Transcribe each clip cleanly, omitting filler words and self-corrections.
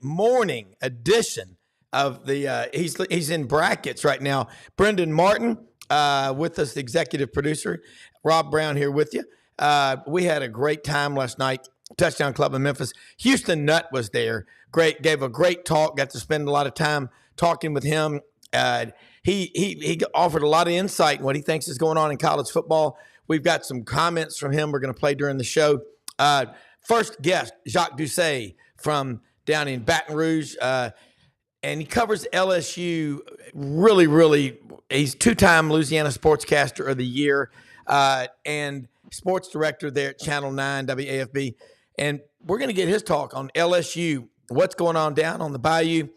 morning edition of the he's in brackets right now. Brenden Martin with us, the executive producer. Rob Browne here with you. We had a great time last night. Touchdown Club in Memphis. Houston Nutt was there. Great, gave a great talk. Got to spend a lot of time talking with him. He offered a lot of insight in what he thinks is going on in college football. We've got some comments from him we're going to play during the show. First guest, Jacques Doucet from down in Baton Rouge, and he covers LSU really, really. He's two-time Louisiana Sportscaster of the Year and sports director there at Channel 9 WAFB. And we're going to get his talk on LSU, what's going on down on the Bayou.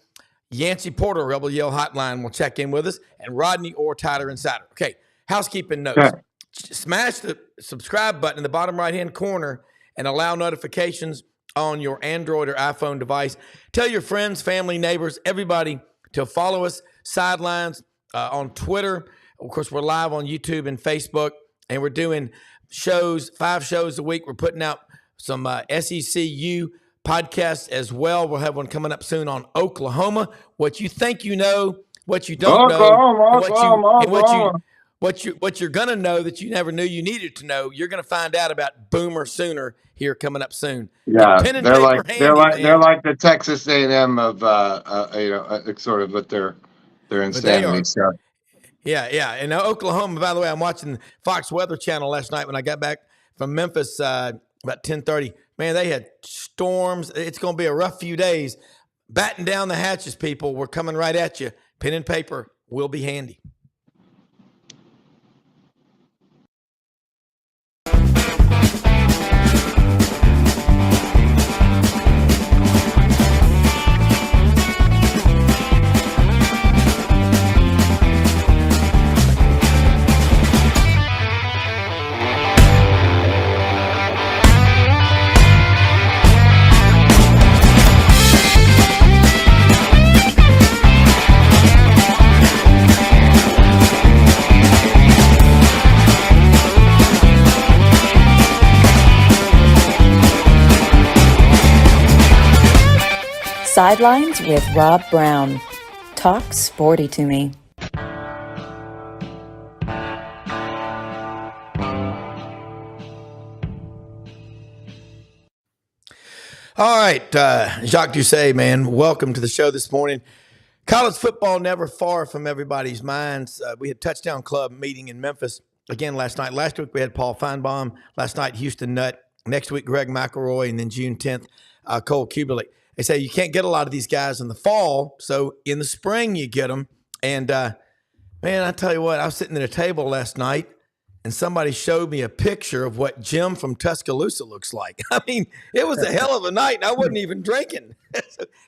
Yancey Porter, Rebel Yell Hotline, will check in with us, and Rodney Orr, Tider Insider. Okay, housekeeping notes. Okay. Smash the subscribe button in the bottom right-hand corner and allow notifications on your Android or iPhone device. Tell your friends, family, neighbors, everybody to follow us, Sidelines, on Twitter. Of course, we're live on YouTube and Facebook, and we're doing shows, 5 shows a week. We're putting out some SECU podcasts as well. We'll have one coming up soon on Oklahoma. What you think you know, what you don't know, what you're gonna know that you never knew you needed to know. You're gonna find out about Boomer Sooner here coming up soon. Yeah, they're like the Texas A&M of sort of with their insanity stuff. Yeah. And Oklahoma, by the way, I'm watching Fox Weather Channel last night when I got back from Memphis about 10:30. Man, they had storms. It's going to be a rough few days. Batten down the hatches, people. We're coming right at you. Pen and paper will be handy. Sidelines with Rob Browne. Talk sporty to me. All right, Jacques Doucet, man, welcome to the show this morning. College football never far from everybody's minds. We had Touchdown Club meeting in Memphis again last night. Last week we had Paul Feinbaum. Last night, Houston Nutt. Next week, Greg McElroy. And then June 10th, Cole Kubelik. They say you can't get a lot of these guys in the fall, so in the spring you get them. And, man, I tell you what, I was sitting at a table last night, and somebody showed me a picture of what Jim from Tuscaloosa looks like. I mean, it was a hell of a night, and I wasn't even drinking.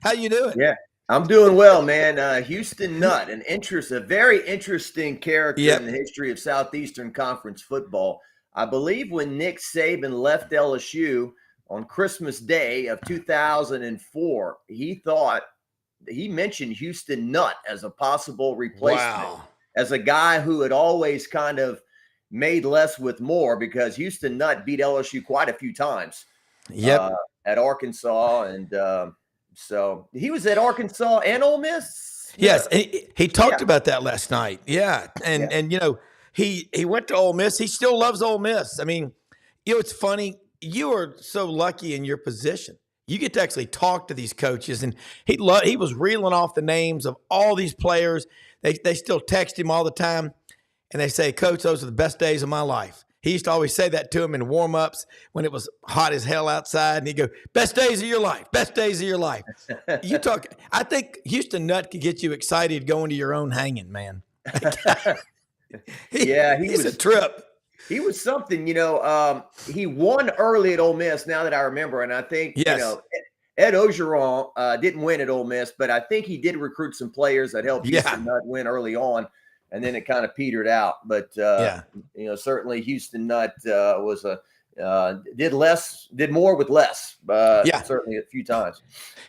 How you doing? Yeah, I'm doing well, man. Houston Nutt, a very interesting character in the history of Southeastern Conference football. I believe when Nick Saban left LSU on Christmas Day of 2004, he mentioned Houston Nutt as a possible replacement, as a guy who had always kind of made less with more, because Houston Nutt beat LSU quite a few times at Arkansas. And so he was at Arkansas and Ole Miss. Yes, he talked about that last night. Yeah, and you know, he went to Ole Miss. He still loves Ole Miss. I mean, you know, it's funny. You are so lucky in your position. You get to actually talk to these coaches, and he was reeling off the names of all these players. They still text him all the time, and they say, "Coach, those are the best days of my life." He used to always say that to him in warm-ups when it was hot as hell outside, and he'd go, "Best days of your life, best days of your life." You talk. I think Houston Nutt could get you excited going to your own hanging, man. He's a trip. He was something, you know. He won early at Ole Miss, now that I remember. And I think, you know, Ed Ogeron didn't win at Ole Miss, but I think he did recruit some players that helped Houston Nutt win early on. And then it kind of petered out. But, you know, certainly Houston Nutt did more with less. Certainly a few times.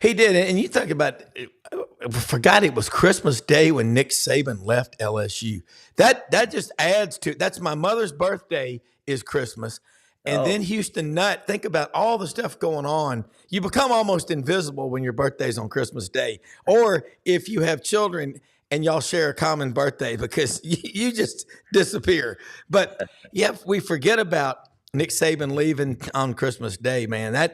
He did. And you think about it, I forgot it was Christmas Day when Nick Saban left LSU. That just adds to – that's my mother's birthday is Christmas. And then Houston Nutt, think about all the stuff going on. You become almost invisible when your birthday's on Christmas Day. Or if you have children and y'all share a common birthday, because you just disappear. But we forget about Nick Saban leaving on Christmas Day, man.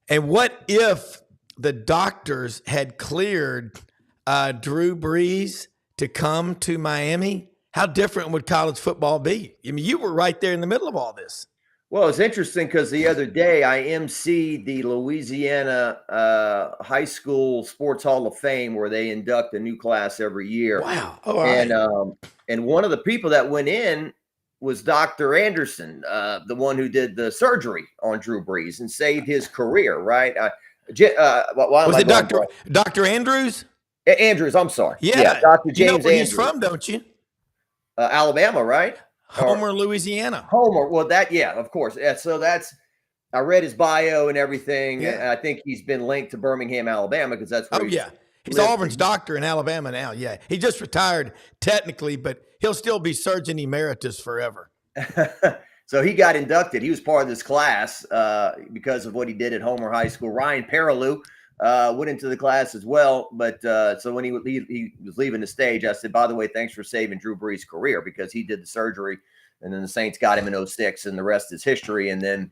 And what if the doctors had cleared Drew Brees to come to Miami? How different would college football be? I mean, you were right there in the middle of all this. Well, it's interesting because the other day I emceed the Louisiana High School Sports Hall of Fame, where they induct a new class every year. Wow! All right. And one of the people that went in was Dr. Anderson, the one who did the surgery on Drew Brees and saved his career. Right? Was it Dr. Andrews? Andrews, I'm sorry. Yeah, Dr. James you know where Andrews. He's from, don't you? Alabama, right? Homer, Louisiana. Homer. Well, of course. Yeah, so I read his bio and everything. Yeah. And I think he's been linked to Birmingham, Alabama, because that's where he's Auburn's doctor in Alabama now. Yeah. He just retired technically, but he'll still be Surgeon Emeritus forever. So he got inducted. He was part of this class because of what he did at Homer High School. Ryan Perilou went into the class as well. But so when he was leaving the stage, I said, by the way, thanks for saving Drew Brees' career, because he did the surgery and then the Saints got him in 2006 and the rest is history. And then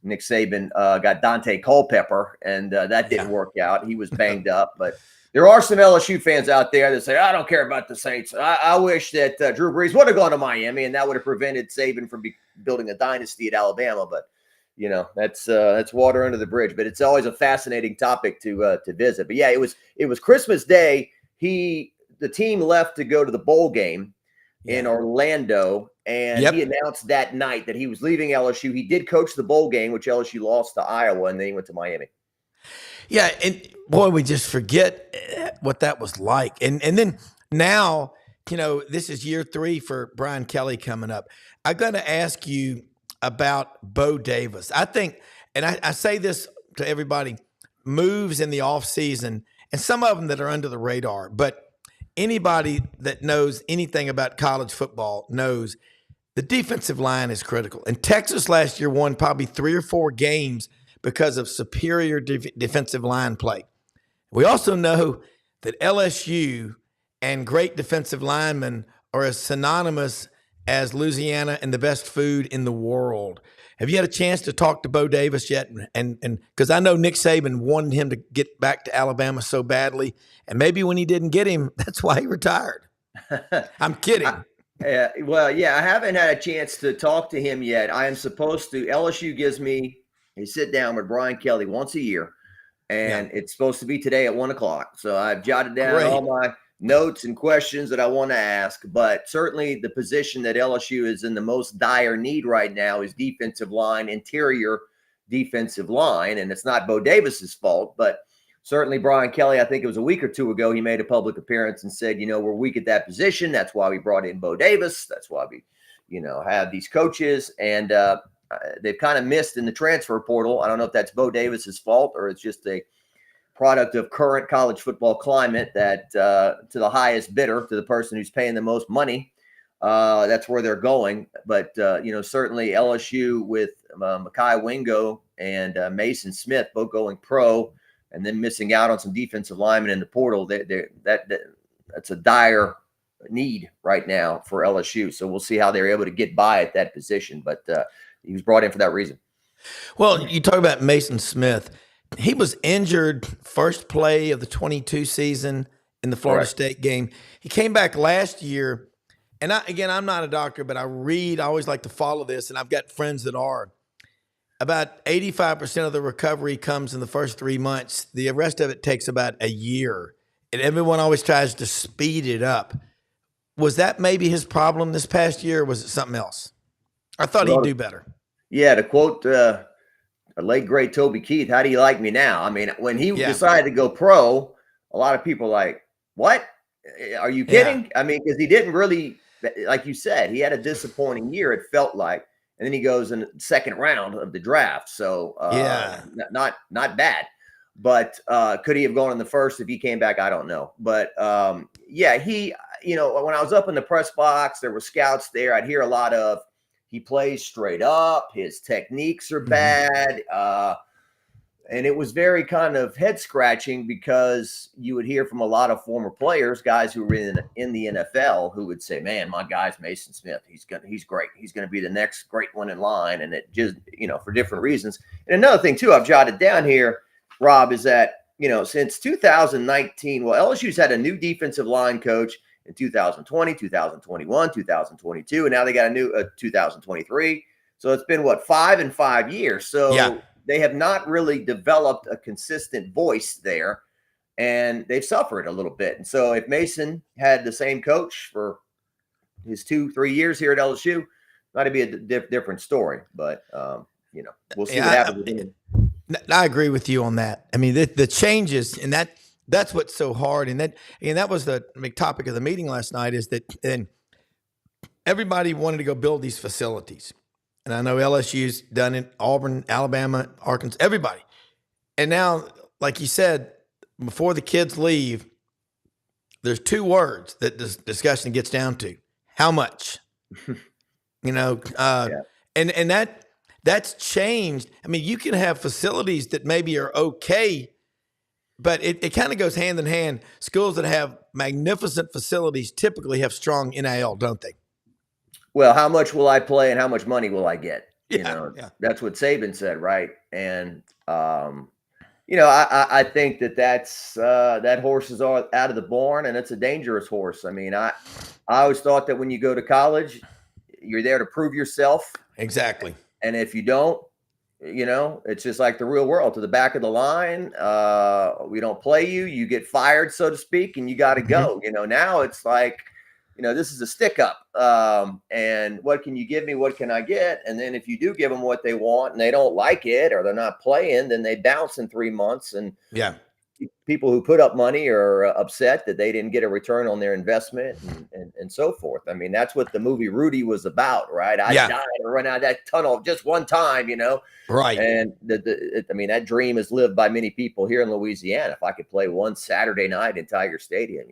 Nick Saban got Dante Culpepper and that didn't work out. He was banged up, but there are some LSU fans out there that say, I don't care about the Saints. I wish that Drew Brees would have gone to Miami and that would have prevented Saban from building a dynasty at Alabama. But that's water under the bridge, but it's always a fascinating topic to visit. But yeah, it was Christmas Day. The team left to go to the bowl game in Orlando, and he announced that night that he was leaving LSU. He did coach the bowl game, which LSU lost to Iowa, and then he went to Miami. Yeah, and boy, we just forget what that was like. And then now, this is year 3 for Brian Kelly coming up. I got to ask you about Bo Davis. I think, and I say this to everybody, moves in the offseason, and some of them that are under the radar, but anybody that knows anything about college football knows the defensive line is critical. And Texas last year won probably 3 or 4 games because of superior defensive line play. We also know that LSU and great defensive linemen are as synonymous as Louisiana and the best food in the world. Have you had a chance to talk to Bo Davis yet? And because I know Nick Saban wanted him to get back to Alabama so badly, and maybe when he didn't get him, that's why he retired. I'm kidding. I haven't had a chance to talk to him yet. I am supposed to. LSU gives me a sit down with Brian Kelly once a year, and it's supposed to be today at 1:00. So I've jotted down all my notes and questions that I want to ask, but certainly the position that LSU is in the most dire need right now is defensive line, interior defensive line. And it's not Bo Davis's fault, but certainly Brian Kelly, I think it was a week or 2 ago, he made a public appearance and said, we're weak at that position. That's why we brought in Bo Davis. That's why we, have these coaches, and they've kind of missed in the transfer portal. I don't know if that's Bo Davis's fault or it's just a product of current college football climate that to the highest bidder, to the person who's paying the most money, that's where they're going. But, certainly LSU with Mekhi Wingo and Mason Smith both going pro and then missing out on some defensive linemen in the portal, that's a dire need right now for LSU. So we'll see how they're able to get by at that position. But he was brought in for that reason. Well, you talk about Mason Smith. He was injured first play of the 22 season in the Florida State game. He came back last year, and I'm not a doctor, but I always like to follow this, and I've got friends that are. About 85% of the recovery comes in the first 3 months. The rest of it takes about a year, and everyone always tries to speed it up. Was that maybe his problem this past year, or was it something else? I thought he'd do better. Yeah, to quote a late great Toby Keith, how do you like me now? I mean, when he decided to go pro, a lot of people are like, what? Are you kidding? Yeah. I mean, because he didn't really, like you said, he had a disappointing year, it felt like. And then he goes in the second round of the draft. So not bad. But could he have gone in the first if he came back? I don't know. But he, when I was up in the press box, there were scouts there. I'd hear a lot of, He plays straight up. His techniques are bad. And it was very kind of head scratching because you would hear from a lot of former players, guys who were in the NFL, who would say, man, my guy's Mason Smith. He's great. He's going to be the next great one in line. And it just, for different reasons. And another thing too, I've jotted down here, Rob, is that, since 2019, LSU's had a new defensive line coach in 2020, 2021, 2022, and now they got a new 2023. So it's been 5 and 5 years. So they have not really developed a consistent voice there, and they've suffered a little bit. And so if Mason had the same coach for his 2-3 years here at LSU, that'd be a different story. But, we'll see what happens with him. I agree with you on that. I mean, the changes, and that's what's so hard. And that was the big topic of the meeting last night, is that and everybody wanted to go build these facilities. And I know LSU's done it, Auburn, Alabama, Arkansas, everybody. And now, like you said, before the kids leave, there's 2 words that this discussion gets down to: how much? And that's changed. I mean, you can have facilities that maybe are okay, but it kind of goes hand in hand. Schools that have magnificent facilities typically have strong NIL, don't they? Well, how much will I play and how much money will I get? That's what Saban said, right? And I think that's that horse is out of the barn, and it's a dangerous horse. I mean, I always thought that when you go to college, you're there to prove yourself. Exactly. And if you don't, it's just like the real world, to the back of the line. We don't play you, you get fired, so to speak, and you got to go. Now it's like, this is a stick up. And what can you give me? What can I get? And then if you do give them what they want and they don't like it, or they're not playing, then they bounce in 3 months. And people who put up money are upset that they didn't get a return on their investment and so forth. I mean, that's what the movie Rudy was about, right? I died or run out of that tunnel just one time, Right. And that dream is lived by many people here in Louisiana. If I could play one Saturday night in Tiger Stadium,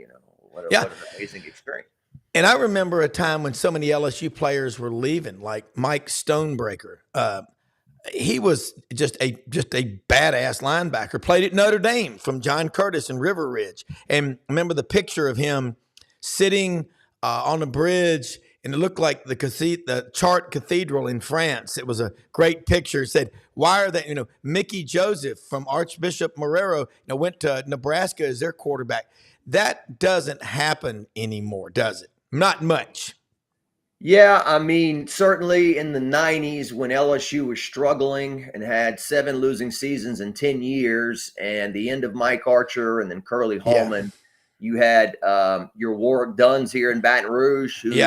what an amazing experience. And I remember a time when so many LSU players were leaving, like Mike Stonebreaker. He was just a badass linebacker, played at Notre Dame from John Curtis and River Ridge. And remember the picture of him sitting on a bridge, and it looked like the Chartres Cathedral in France. It was a great picture. It said, why are they, Mickey Joseph from Archbishop Marrero, went to Nebraska as their quarterback. That doesn't happen anymore, does it? Not much. Yeah, I mean, certainly in the 90s when LSU was struggling and had 7 losing seasons in 10 years, and the end of Mike Archer and then Curly Hallman, you had your Warwick Dunns here in Baton Rouge who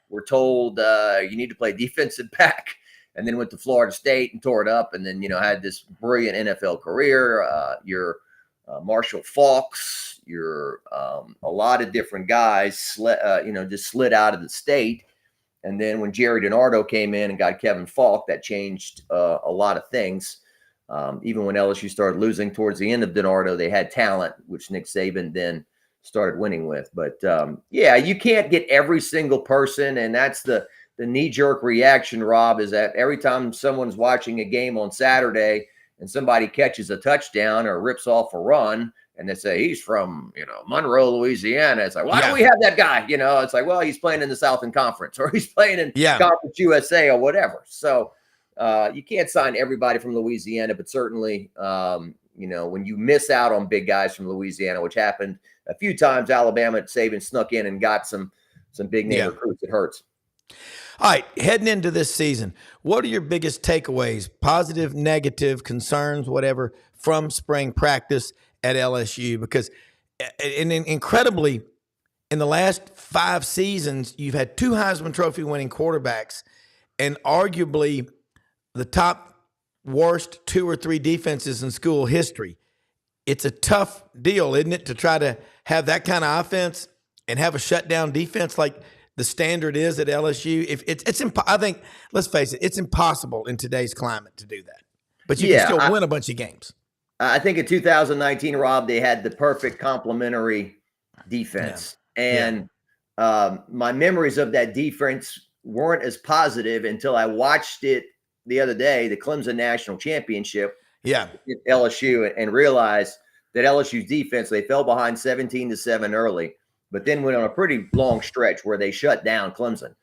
were told you need to play defensive back, and then went to Florida State and tore it up, and then, had this brilliant NFL career. Your Marshall Faulks, a lot of different guys just slid out of the state. And then when Jerry DiNardo came in and got Kevin Falk, that changed a lot of things. Even when LSU started losing towards the end of DiNardo, they had talent, which Nick Saban then started winning with. But you can't get every single person. And that's the knee-jerk reaction, Rob, is that every time someone's watching a game on Saturday and somebody catches a touchdown or rips off a run, and they say he's from, Monroe, Louisiana. It's like, why do we have that guy? It's like, well, he's playing in the Southern Conference, or he's playing in Conference USA or whatever. So you can't sign everybody from Louisiana, but certainly, when you miss out on big guys from Louisiana, which happened a few times, Alabama, Saban snuck in and got some big name recruits. It hurts. All right, heading into this season, what are your biggest takeaways, positive, negative, concerns, whatever, from spring practice at LSU? Because incredibly, in the last 5 seasons, you've had 2 Heisman Trophy winning quarterbacks, and arguably the top worst 2 or 3 defenses in school history. It's a tough deal, isn't it, to try to have that kind of offense and have a shutdown defense like the standard is at LSU. I think, let's face it, it's impossible in today's climate to do that. But you can still win a bunch of games. I think in 2019, Rob, they had the perfect complementary defense. And my memories of that defense weren't as positive until I watched it the other day, the Clemson National Championship. Yeah. At LSU, and realized that LSU's defense, they fell behind 17-7 early, but then went on a pretty long stretch where they shut down Clemson.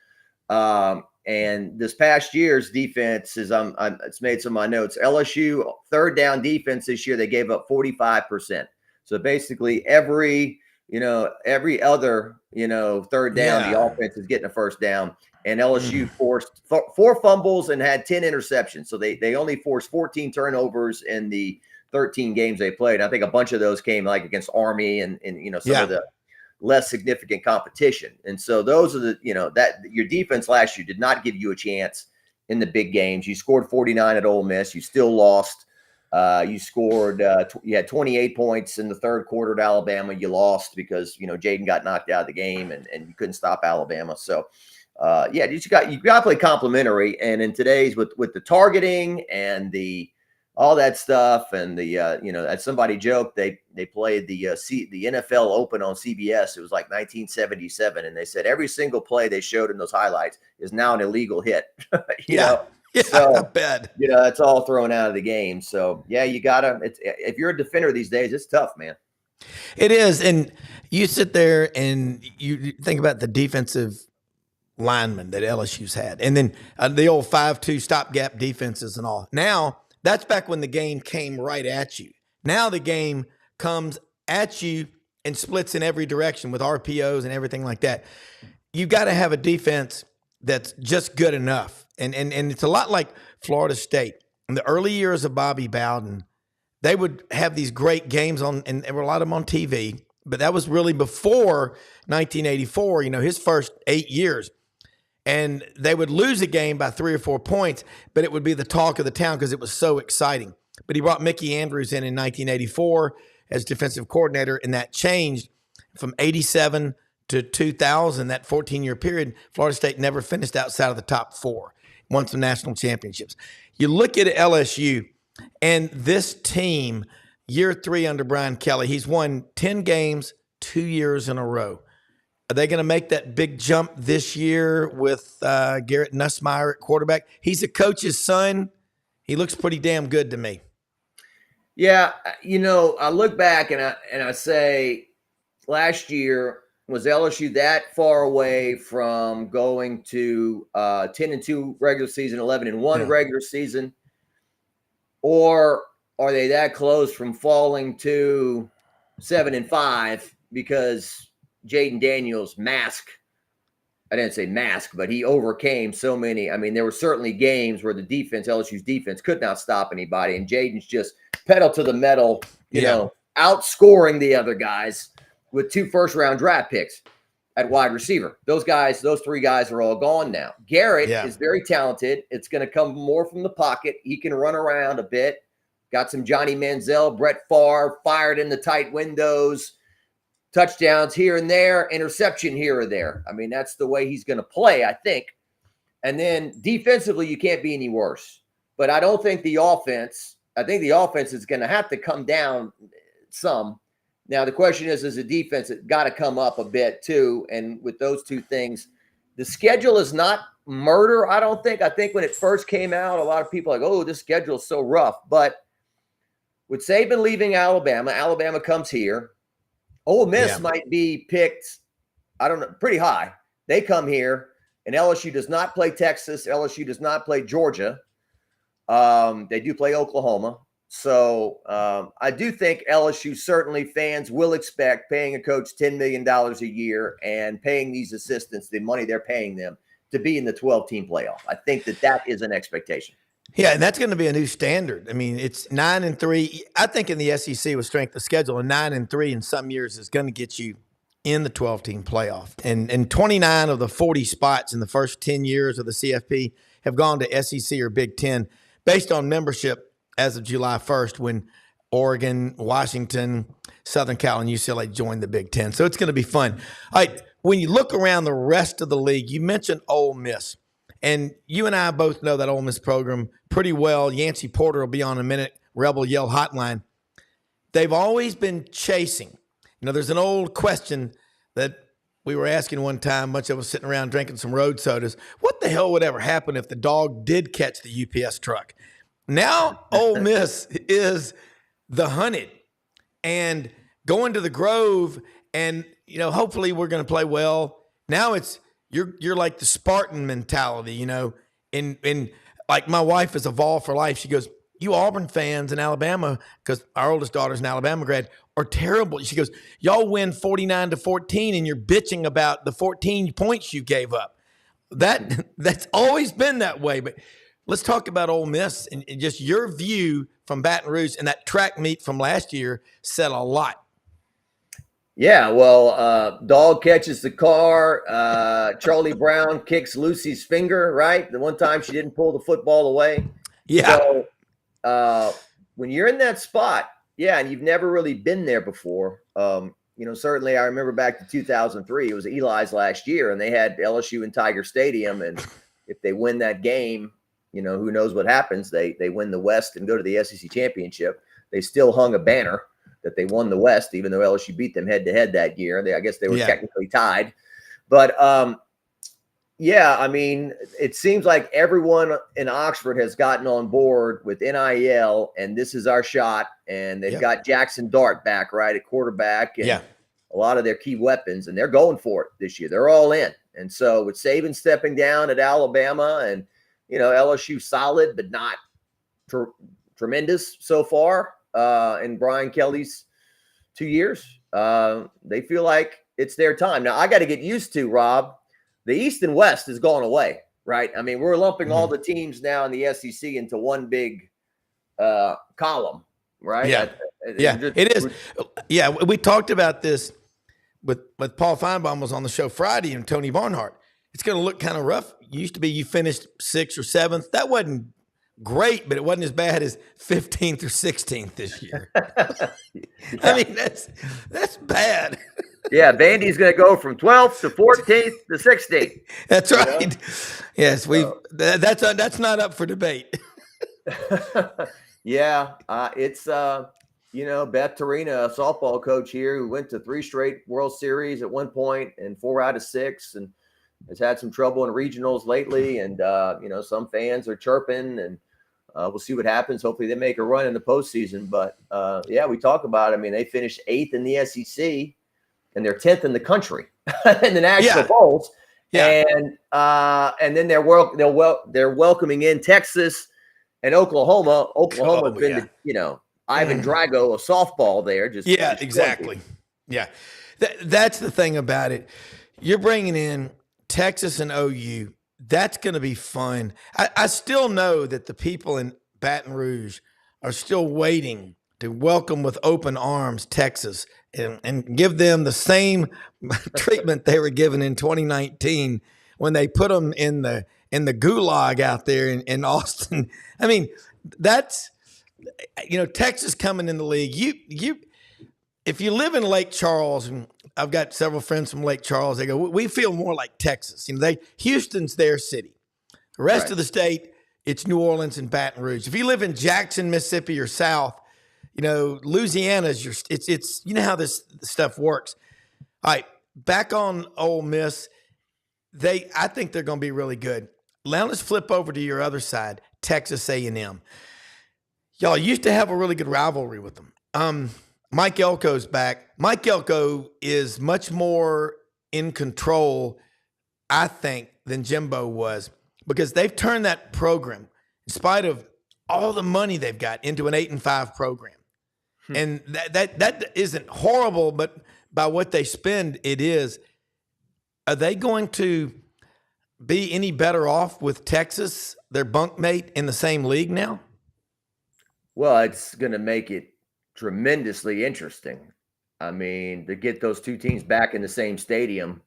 And this past year's defense is, it's made some of my notes. LSU third down defense this year, they gave up 45%. So basically every other, third down, the offense is getting a first down. And LSU forced 4 fumbles and had 10 interceptions. So they only forced 14 turnovers in the 13 games they played. I think a bunch of those came like against Army and some of the less significant competition. And so those are that your defense last year did not give you a chance in the big games. You scored 49 at Ole Miss. You still lost. You scored, you had 28 points in the third quarter at Alabama. You lost because, Jaden got knocked out of the game and you couldn't stop Alabama. So, you got to play complimentary. And in today's with the targeting and all that stuff, and as somebody joked, they played the NFL Open on CBS. It was like 1977, and they said every single play they showed in those highlights is now an illegal hit. Yeah, so not bad. It's all thrown out of the game. So you gotta. If you're a defender these days, it's tough, man. It is, and you sit there and you think about the defensive linemen that LSU's had, and then the old 5-2 stopgap defenses and all. Now that's back when the game came right at you. Now the game comes at you and splits in every direction with RPOs and everything like that. You've got to have a defense that's just good enough. And it's a lot like Florida State. In the early years of Bobby Bowden, they would have these great games on, and there were a lot of them on TV, but that was really before 1984, his first 8 years. And they would lose a game by 3 or 4 points, but it would be the talk of the town because it was so exciting. But he brought Mickey Andrews in 1984 as defensive coordinator, and that changed from 87 to 2000, that 14-year period. Florida State never finished outside of the top 4, won some national championships. You look at LSU, and this team, year 3 under Brian Kelly, he's won 10 games 2 years in a row. Are they going to make that big jump this year with Garrett Nussmeier at quarterback? He's a coach's son. He looks pretty damn good to me. Yeah, I look back and I say, last year, was LSU that far away from going to 10-2 regular season, 11-1 regular season, or are they that close from falling to 7-5 because Jaden Daniels' mask? I didn't say mask, but he overcame so many. I mean, there were certainly games where LSU's defense could not stop anybody, and Jaden's just pedal to the metal, outscoring the other guys with 2 first-round draft picks at wide receiver. Those 3 guys are all gone now. Garrett is very talented. It's going to come more from the pocket. He can run around a bit. Got some Johnny Manziel, Brett Favre, fired in the tight windows, touchdowns here and there, interception here or there. I mean, that's the way he's going to play, I think. And then defensively, you can't be any worse. But I don't think the offense is going to have to come down some. Now, the question is the defense got to come up a bit too. And with those 2 things, the schedule is not murder, I don't think. I think when it first came out, a lot of people are like, oh, this schedule is so rough. But with Saban leaving Alabama comes here. Ole Miss might be picked, I don't know, pretty high. They come here, and LSU does not play Texas. LSU does not play Georgia. They do play Oklahoma. So I do think LSU certainly fans will expect paying a coach $10 million a year and paying these assistants the money they're paying them to be in the 12-team playoff. I think that is an expectation. Yeah, and that's going to be a new standard. I mean, it's 9-3. I think in the SEC with strength of schedule, a 9-3 in some years is going to get you in the 12-team playoff. And 29 of the 40 spots in the first 10 years of the CFP have gone to SEC or Big Ten based on membership as of July 1st when Oregon, Washington, Southern Cal, and UCLA joined the Big Ten. So it's going to be fun. All right, when you look around the rest of the league, you mentioned Ole Miss. And you and I both know that Ole Miss program pretty well. Yancey Porter will be on in a minute, Rebel Yell Hotline. They've always been chasing. There's an old question that we were asking one time, much of us sitting around drinking some road sodas, what the hell would ever happen if the dog did catch the UPS truck? Now Ole Miss is the hunted and going to the Grove, and hopefully we're going to play well. Now it's you're like the Spartan mentality, in like my wife is a Vol for life. She goes, you Auburn fans in Alabama, because our oldest daughter's an Alabama grad, are terrible. She goes, y'all win 49-14 and you're bitching about the 14 points you gave up. That's always been that way. But let's talk about Ole Miss and just your view from Baton Rouge, and that track meet from last year said a lot. Yeah, well, dog catches the car. Charlie Browne kicks Lucy's finger, right? The one time she didn't pull the football away. Yeah. So when you're in that spot, and you've never really been there before, certainly I remember back to 2003. It was Eli's last year, and they had LSU in Tiger Stadium. And if they win that game, who knows what happens? They win the West and go to the SEC championship. They still hung a banner that they won the West, even though LSU beat them head-to-head that year. I guess they were technically tied. But, it seems like everyone in Oxford has gotten on board with NIL, and this is our shot. And they've got Jackson Dart back, right, at quarterback, and a lot of their key weapons, and they're going for it this year. They're all in. And so with Saban stepping down at Alabama and, LSU solid but not tremendous so far, in Brian Kelly's 2 years, they feel like it's their time. Now, I got to get used to, Rob, the East and West has gone away, right? I mean, we're lumping all the teams now in the SEC into one big column, right? It is. Yeah, we talked about this with Paul Feinbaum was on the show Friday, and Tony Barnhart. It's going to look kind of rough. It used to be you finished 6th or 7th. That wasn't great, but it wasn't as bad as 15th or 16th this year. I mean, that's bad. Yeah, Vandy's going to go from 12th to 14th to 16th. That's right. Yes, that's not up for debate. It's Beth Torina, a softball coach here, who went to 3 straight World Series at one point and 4 out of 6, and has had some trouble in regionals lately. And some fans are chirping, and we'll see what happens. Hopefully they make a run in the postseason. But we talk about it. I mean, they finished 8th in the SEC, and they're 10th in the country in the national polls. Yeah. And then they're welcoming in Texas and Oklahoma. Oklahoma's been Ivan Drago of softball there. Exactly. Yeah. That's the thing about it. You're bringing in Texas and OU. That's going to be fun. I still know that the people in Baton Rouge are still waiting to welcome with open arms Texas and give them the same treatment they were given in 2019 when they put them in the gulag out there in Austin. I mean, that's Texas coming in the league. If you live in Lake Charles, and I've got several friends from Lake Charles, they go, we feel more like Texas. Houston's their city. The rest of the state, it's New Orleans and Baton Rouge. If you live in Jackson, Mississippi, or south, Louisiana's it's how this stuff works. All right, back on Ole Miss. I think they're going to be really good. Now let's flip over to your other side, Texas A&M. Y'all used to have a really good rivalry with them. Mike Elko's back. Mike Elko is much more in control, I think, than Jimbo was, because they've turned that program, in spite of all the money they've got, into an 8-5 program. And that isn't horrible, but by what they spend, it is. Are they going to be any better off with Texas, their bunkmate, in the same league now? Well, it's going to make it tremendously interesting. I mean, to get those two teams back in the same stadium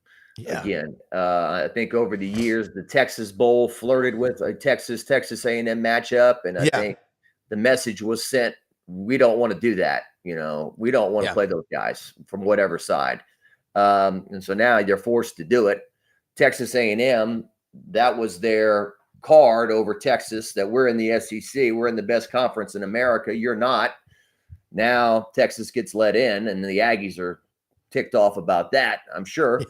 again. I think over the years, the Texas Bowl flirted with a Texas A&M matchup, and I think the message was sent: we don't want to do that. We don't want to play those guys from whatever side. And so now they're forced to do it. Texas A&M, that was their card over Texas, that we're in the SEC, we're in the best conference in America. You're not. Now Texas gets let in, and the Aggies are ticked off about that, I'm sure.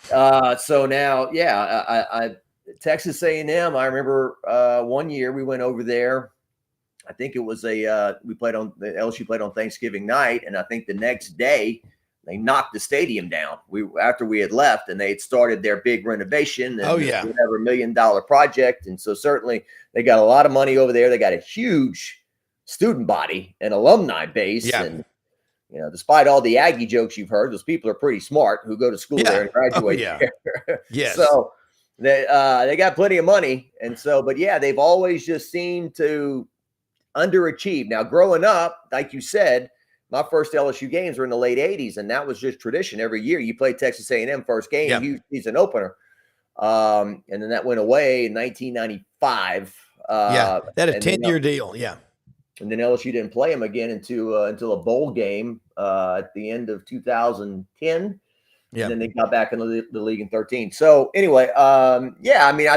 So now, I Texas A&M. I remember one year we went over there. I think it was LSU played on Thanksgiving night, and I think the next day they knocked the stadium down. After we had left, and they had started their big renovation and whatever $1 million project, and so certainly they got a lot of money over there. They got a huge student body and alumni base, and despite all the Aggie jokes you've heard, those people are pretty smart who go to school there and graduate there. Yes. So they got plenty of money, and so they've always just seemed to underachieved. Now, growing up, like you said, my first LSU games were in the late 80s, and that was just tradition. Every year you played Texas A&M first game, huge season opener. And then that went away in 1995. That a 10-year deal, And then LSU didn't play them again until a bowl game at the end of 2010. And then they got back in the league in 2013. So anyway, I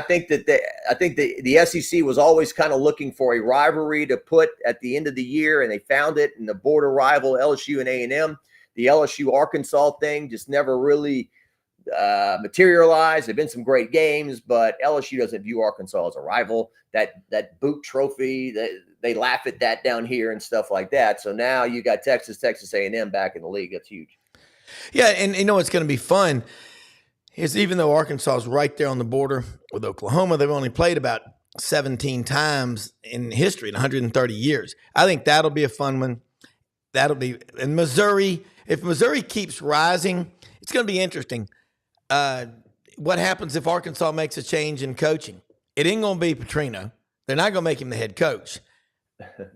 think the SEC was always kind of looking for a rivalry to put at the end of the year, and they found it in the border rival LSU and A&M. The LSU Arkansas thing just never really materialized. There've been some great games, but LSU doesn't view Arkansas as a rival. That boot trophy, they laugh at that down here and stuff like that. So now you got Texas A&M back in the league. That's huge. Yeah, and what's going to be fun is even though Arkansas is right there on the border with Oklahoma, they've only played about 17 times in history in 130 years. I think that'll be a fun one. That'll be – and Missouri, if Missouri keeps rising, it's going to be interesting. What happens if Arkansas makes a change in coaching? It ain't going to be Petrino. They're not going to make him the head coach.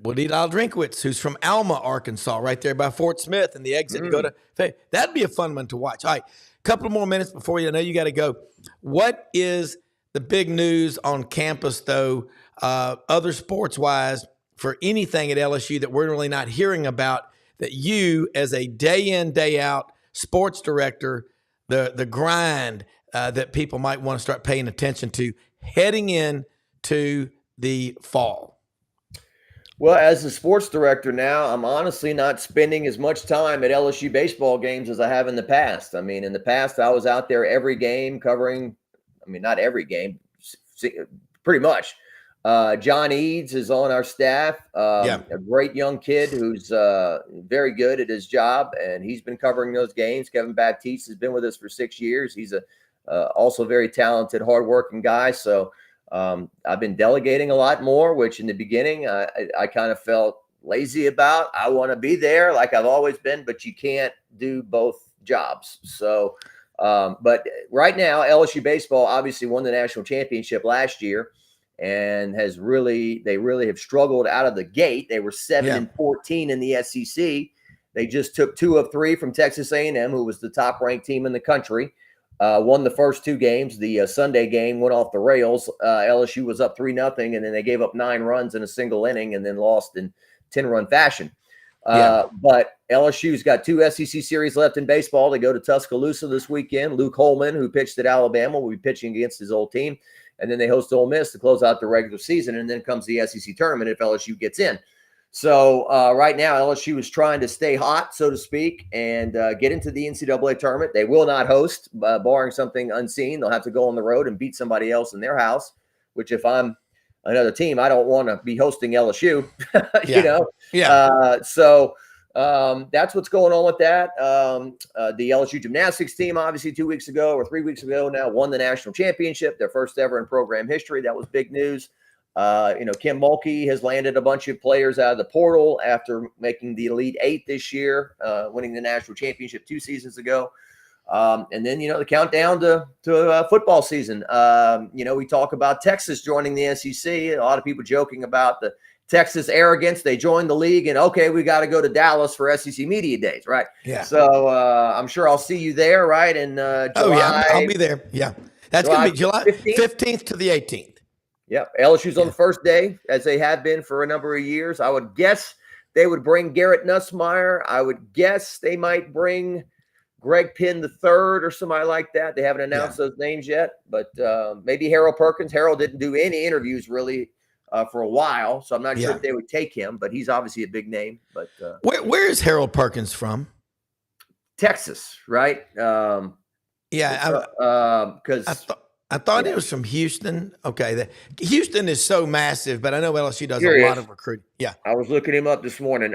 Woody Drinkowitz, who's from Alma, Arkansas, right there by Fort Smith, and the exit to go to – that'd be a fun one to watch. All right, a couple more minutes before you know you got to go. What is the big news on campus, though, other sports-wise, for anything at LSU that we're really not hearing about, that you, as a day-in, day-out sports director, the grind that people might want to start paying attention to heading in to the fall? Well, as a sports director now, I'm honestly not spending as much time at LSU baseball games as I have in the past. I mean, in the past, I was out there every game covering, not every game, pretty much. John Eads is on our staff, a great young kid who's very good at his job, and he's been covering those games. Kevin Baptiste has been with us for 6 years. He's also very talented, hardworking guy. So I've been delegating a lot more, which in the beginning I kind of felt lazy about. I want to be there like I've always been, but you can't do both jobs. So, but right now, LSU baseball obviously won the national championship last year and they really have struggled out of the gate. They were 7-14 in the SEC. They just took 2 of 3 from Texas A&M, who was the top ranked team in the country. Won the first 2 games. The Sunday game went off the rails. LSU was up 3-0, and then they gave up 9 runs in a single inning and then lost in 10-run fashion. But LSU's got 2 SEC series left in baseball. They go to Tuscaloosa this weekend. Luke Holman, who pitched at Alabama, will be pitching against his old team. And then they host Ole Miss to close out the regular season. And then comes the SEC tournament if LSU gets in. So right now, LSU is trying to stay hot, so to speak, and get into the NCAA tournament. They will not host, barring something unseen. They'll have to go on the road and beat somebody else in their house, which if I'm another team, I don't want to be hosting LSU, So that's what's going on with that. The LSU gymnastics team, obviously 2 weeks ago or 3 weeks ago now, won the national championship, their first ever in program history. That was big news. Kim Mulkey has landed a bunch of players out of the portal after making the Elite 8 this year, winning the national championship 2 seasons ago. And then, the countdown to football season. We talk about Texas joining the SEC. A lot of people joking about the Texas arrogance. They joined the league and, okay, we got to go to Dallas for SEC Media Days, right? Yeah. So I'm sure I'll see you there, right? In July. Oh, yeah, I'll be there. Yeah. That's going to be July 15th to the 18th. Yep. LSU's on the first day, as they have been for a number of years. I would guess they would bring Garrett Nussmeier. I would guess they might bring Greg Penn III or somebody like that. They haven't announced those names yet, but maybe Harold Perkins. Harold didn't do any interviews really for a while, so I'm not sure if they would take him, but he's obviously a big name. But where is Harold Perkins from? Texas, right? Yeah, because I thought it was from Houston. Okay, Houston is so massive, but I know LSU does a lot of recruiting. Yeah, I was looking him up this morning.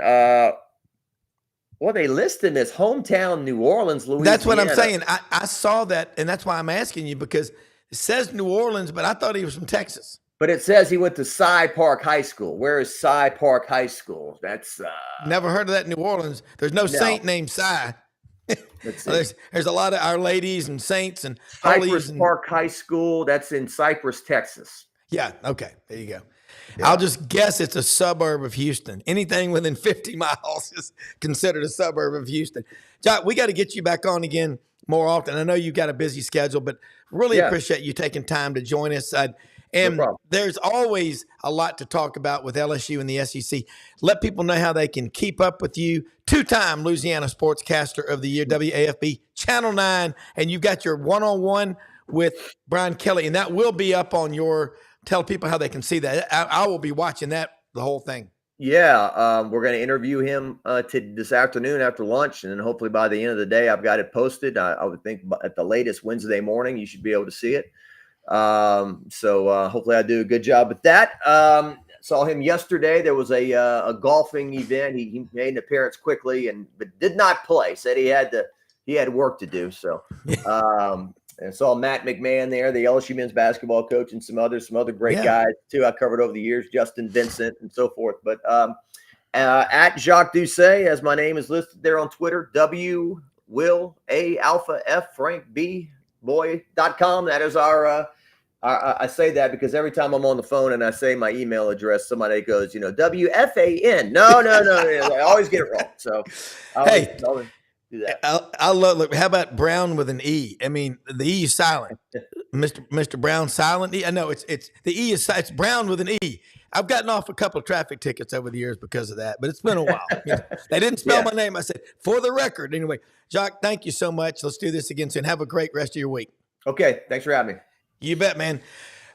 Well, they list him as hometown New Orleans, Louisiana. That's what I'm saying. I saw that, and that's why I'm asking you, because it says New Orleans, but I thought he was from Texas. But it says he went to Cy Park High School. Where is Cy Park High School? That's never heard of that in New Orleans. There's no saint named Cy. There's a lot of Our Ladies and saints and Cypress Park High School. That's in Cypress, Texas. Yeah. Okay. There you go. Yeah. I'll just guess it's a suburb of Houston. Anything within 50 miles is considered a suburb of Houston. Jock, we got to get you back on again more often. I know you've got a busy schedule, but really appreciate you taking time to join us. And there's always a lot to talk about with LSU and the SEC. Let people know how they can keep up with you. Two-time Louisiana Sportscaster of the Year, WAFB, Channel 9, and you've got your one-on-one with Brian Kelly, and that will be up on your – tell people how they can see that. I will be watching that, the whole thing. Yeah, we're going to interview him this afternoon after lunch, and then hopefully by the end of the day I've got it posted. I would think at the latest Wednesday morning you should be able to see it. So hopefully I do a good job with that. Saw him yesterday. There was a golfing event. He made an appearance quickly but did not play. Said he had work to do. So, and saw Matt McMahon there, the LSU men's basketball coach, and some other great guys too. I covered over the years, Justin Vincent and so forth. But at Jacques Doucet, as my name is listed there on Twitter, W Will A Alpha F Frank B Boy.com. That is our I say that because every time I'm on the phone and I say my email address, somebody goes, WFAN. No. I always get it wrong. So I always do that. I love. Look, how about Browne with an E? I mean, the E is silent. Mr. Browne silent E. I know it's the E is it's Browne with an E. I've gotten off a couple of traffic tickets over the years because of that, but it's been a while. They didn't spell my name. I said, for the record. Anyway, Jacques, thank you so much. Let's do this again soon. Have a great rest of your week. Okay. Thanks for having me. You bet, man.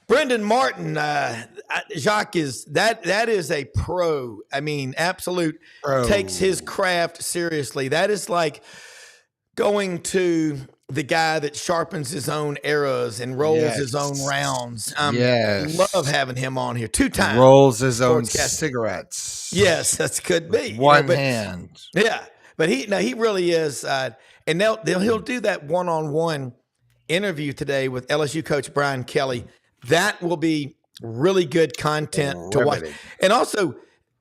Brenden Martin, Jacques that is a pro. I mean, absolute pro. Takes his craft seriously. That is like going to the guy that sharpens his own arrows and rolls his own rounds. Love having him on here. 2-time rolls his own cigarettes. Yes, that could be one hand. Yeah, but he really is. And he'll do that one-on-one interview today with LSU coach Brian Kelly. That will be really good content to watch. And also,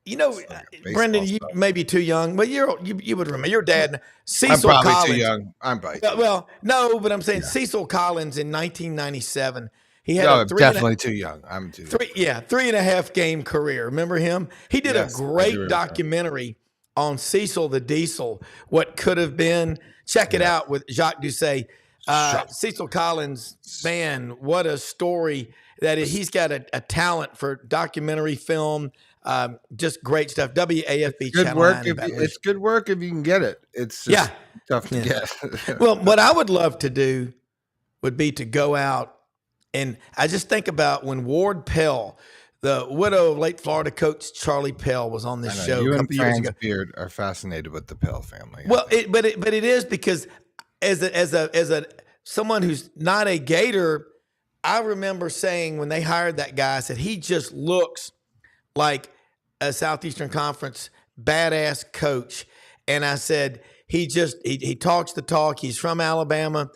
Brenden, you may be too young, but you would remember your dad, Cecil Collins. I'm probably too young. I'm probably too young. Well, no, but I'm saying Cecil Collins in 1997. He had I'm definitely too young. I'm too young. 3.5 game career. Remember him? He did a great documentary on Cecil the Diesel, What Could Have Been. Check it out with Jacques Doucet. Cecil Collins, man, what a story that is. He's got a talent for documentary film. Just great stuff. WAFB good Channel work. 9 It's good work if you can get it. It's just tough to get. Well, what I would love to do would be to go out, and I just think about when Ward Pell, the widow of late Florida coach Charlie Pell, was on this show you a couple years ago. Beard are fascinated with the Pell family. Well, but it is because as someone who's not a Gator, I remember saying when they hired that guy, I said, he just looks like a Southeastern Conference badass coach. And I said, he talks the talk. He's from Alabama.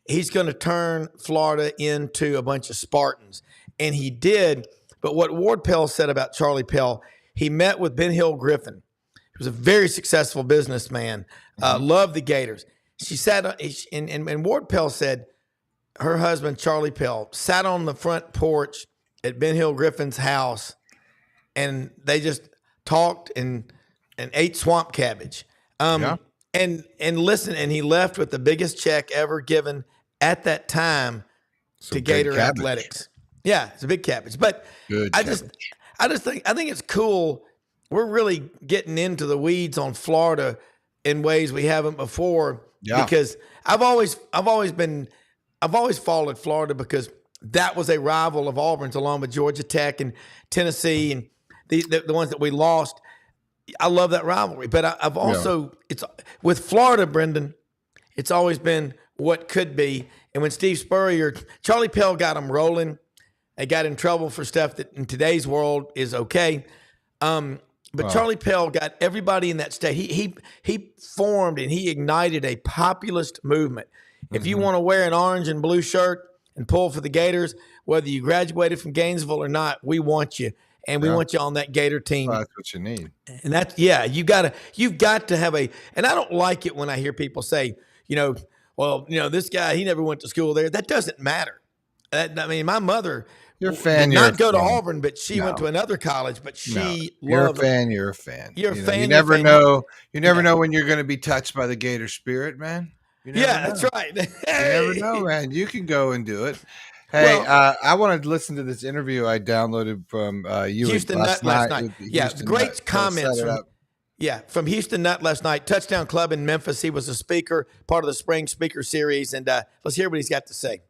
He's going to turn Florida into a bunch of Spartans. And he did. But what Ward Pell said about Charlie Pell, he met with Ben Hill Griffin. He was a very successful businessman, loved the Gators. She sat and Ward Pell said her husband, Charlie Pell, sat on the front porch at Ben Hill Griffin's house, and they just talked and ate swamp cabbage. And listened, and he left with the biggest check ever given at that time to Gator Athletics. Yeah, it's a big cabbage. But I think it's cool. We're really getting into the weeds on Florida in ways we haven't before. Yeah. Because I've always followed Florida because that was a rival of Auburn's, along with Georgia Tech and Tennessee and the ones that we lost. I love that rivalry, but I've also it's with Florida, Brenden. It's always been what could be. And when Steve Spurrier, Charlie Pell got them rolling. They got in trouble for stuff that in today's world is okay. But Charlie Pell got everybody in that state. He formed and he ignited a populist movement. If you want to wear an orange and blue shirt and pull for the Gators, whether you graduated from Gainesville or not, we want you. And we want you on that Gator team. Well, that's what you need. And that's, you've got to have and I don't like it when I hear people say, this guy, he never went to school there. That doesn't matter. My mother did not go to Auburn, but she went to another college, but she loved it. You're a fan. You're a fan. You never know. You never know when you're going to be touched by the Gator spirit, man. That's right. You never know, man. You can go and do it. Hey, I wanted to listen to this interview I downloaded from you Houston last night. Great comments from Houston Nutt last night. Touchdown Club in Memphis. He was a speaker, part of the Spring Speaker Series, and let's hear what he's got to say.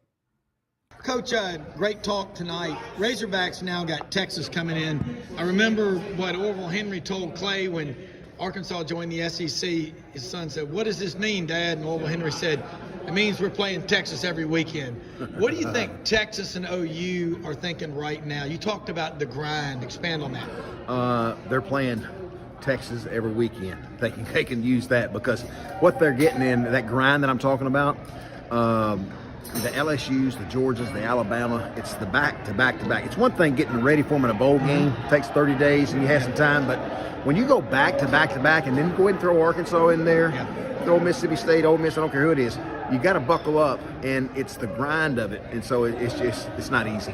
Coach, great talk tonight. Razorbacks now got Texas coming in. I remember what Orville Henry told Clay when Arkansas joined the SEC. His son said, "What does this mean, Dad?" And Orville Henry said, "It means we're playing Texas every weekend." What do you think Texas and OU are thinking right now? You talked about the grind. Expand on that. They're playing Texas every weekend. They can use that because what they're getting in that grind that I'm talking about, the LSUs, the Georgias, the Alabama, it's the back-to-back-to-back. It's one thing getting ready for them in a bowl game. It takes 30 days and you have some time, but when you go back-to-back-to-back and then go ahead and throw Arkansas in there, throw Mississippi State, Ole Miss, I don't care who it is, you got to buckle up, and it's the grind of it, and so it's not easy.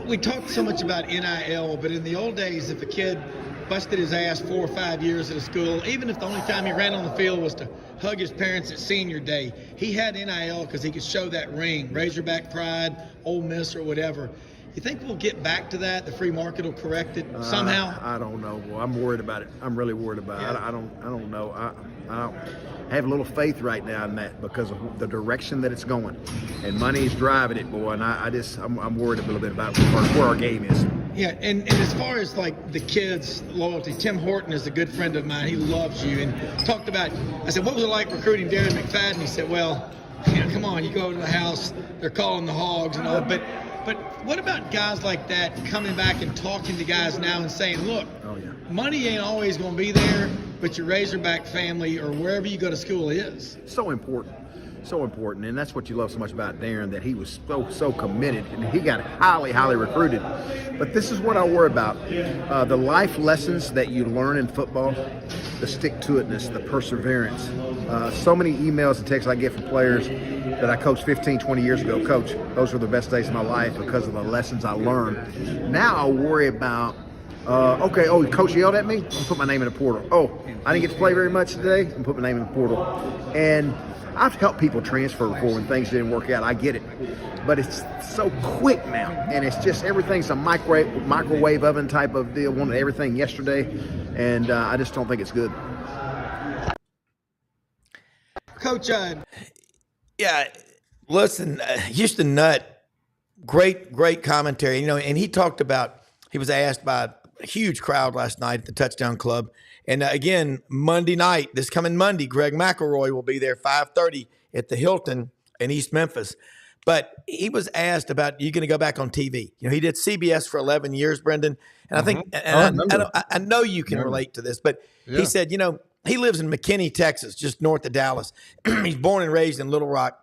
We talked so much about NIL, but in the old days, if a kid busted his ass 4 or 5 years at a school, even if the only time he ran on the field was to hug his parents at senior day, he had NIL because he could show that ring, Razorback pride, Ole Miss or whatever. You think we'll get back to that? The free market will correct it somehow? I don't know. Well, I'm worried about it. I'm really worried about it. I don't know. I have a little faith right now in that because of the direction that it's going, and money is driving it, boy. And I'm worried a little bit about where our game is. Yeah, and as far as like the kids' loyalty, Tim Horton is a good friend of mine. He loves you, and talked about. I said, "What was it like recruiting Darren McFadden?" He said, "Well, come on, you go to the house, they're calling the hogs and all, but what about guys like that coming back and talking to guys now and saying, look, money ain't always going to be there, but your Razorback family or wherever you go to school is." So important, and that's what you love so much about Darren, that he was so committed, and he got highly recruited. But this is what I worry about, the life lessons that you learn in football, the stick-to-itness, the perseverance. So many emails and texts I get from players that I coached 15, 20 years ago. "Coach, those were the best days of my life because of the lessons I learned." Now I worry about, Coach yelled at me, I'm put my name in the portal. Oh, I didn't get to play very much today, I'm put my name in the portal. And I've helped people transfer before when things didn't work out. I get it. But it's so quick now. And it's just everything's a microwave oven type of deal. Wanted everything yesterday. And I just don't think it's good. Coach, listen, Houston Nutt, great commentary. And he talked about, he was asked by a huge crowd last night at the Touchdown Club. And again, Monday night, this coming Monday, Greg McElroy will be there 5:30 at the Hilton in East Memphis. But he was asked about, you going to go back on TV? He did CBS for 11 years, Brenden. And I think, I know you can relate to this, but he said, he lives in McKinney, Texas, just north of Dallas. He's born and raised in Little Rock.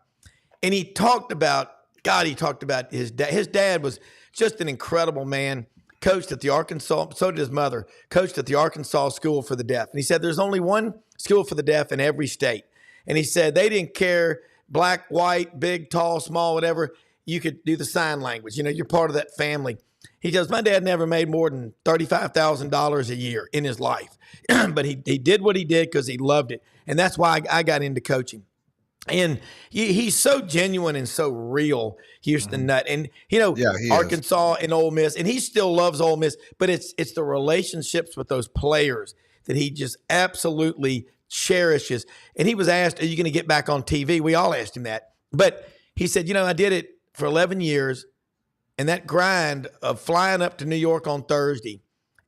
And he talked about his dad. His dad was just an incredible man. Coached at the Arkansas, so did his mother, coached at the Arkansas School for the Deaf. And he said there's only one school for the deaf in every state. And he said they didn't care, black, white, big, tall, small, whatever. You could do the sign language. You're part of that family. He goes, my dad never made more than $35,000 a year in his life. But he did what he did because he loved it. And that's why I got into coaching. And he's so genuine and so real, Houston Nutt. And, Arkansas and Ole Miss, and he still loves Ole Miss, but it's the relationships with those players that he just absolutely cherishes. And he was asked, are you going to get back on TV? We all asked him that. But he said, I did it for 11 years, and that grind of flying up to New York on Thursday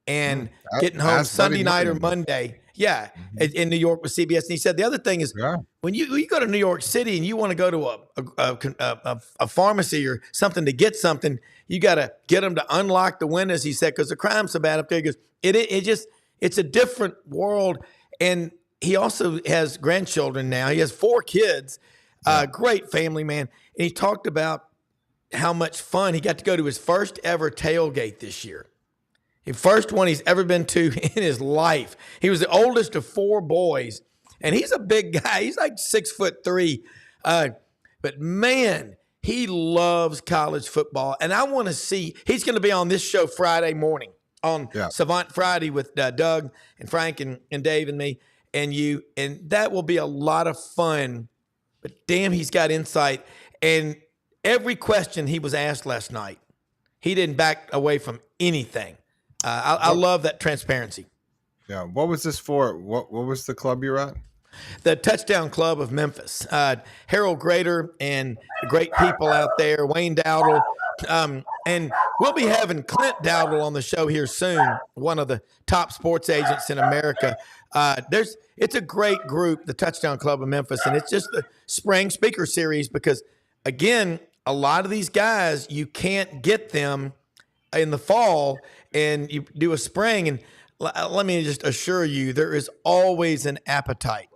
and getting home Sunday night or Monday Yeah, in New York with CBS. And he said the other thing is when you go to New York City and you want to go to a pharmacy or something to get something, you got to get them to unlock the windows, he said, because the crime's so bad up there. He goes, it's a different world. And he also has grandchildren now. He has 4 kids, great family man. And he talked about how much fun he got to go to his first ever tailgate this year. The first one he's ever been to in his life. He was the oldest of 4 boys, and he's a big guy. He's like 6'3". But man, he loves college football, and I want to see. He's going to be on this show Friday morning on Savant Friday with Doug and Frank and Dave and me and you, and that will be a lot of fun. But damn, he's got insight, and every question he was asked last night, he didn't back away from anything. I love that transparency. Yeah. What was this for? What was the club you're at? The Touchdown Club of Memphis. Harold Grader and the great people out there, Wayne Dowdle. And we'll be having Clint Dowdle on the show here soon, one of the top sports agents in America. It's a great group, the Touchdown Club of Memphis, and it's just the spring speaker series because, again, a lot of these guys, you can't get them in the fall, and you do a spring, and let me just assure you, there is always an appetite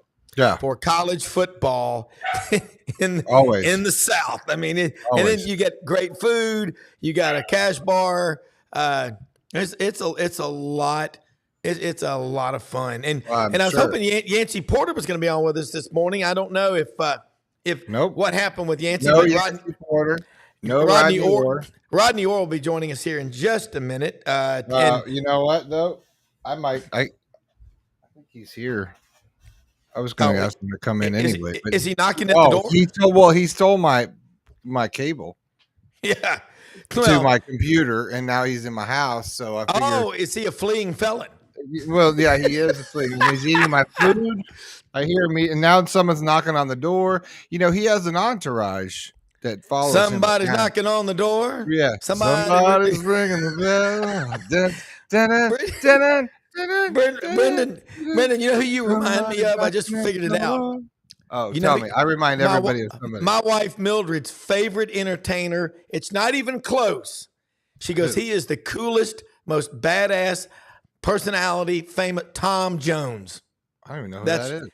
for college football in the South. I mean, and then you get great food. You got a cash bar. It's a lot. It's a lot of fun. And I was hoping Yancey Porter was going to be on with us this morning. I don't know if what happened with Yancey. No, Yancey Porter. No, Rodney Orr. Rodney Orr will be joining us here in just a minute. You know what, though? I think he's here. I was going to ask him to come in anyway. Is he knocking at the door? He stole my cable. Yeah. To my computer, and now he's in my house. So I figured, is he a fleeing felon? Well, yeah, he is a fleeing. He's eating my food. I hear him, and now someone's knocking on the door. You know, he has an entourage that follows him. Somebody's knocking on the door. Yeah, somebody's ringing the bell. Brendan, you know who you remind me of? I just figured it out. Oh, tell me. I remind everybody of somebody. My wife Mildred's favorite entertainer. It's not even close. She goes, he is the coolest, most badass personality, famous Tom Jones. I don't even know who that is.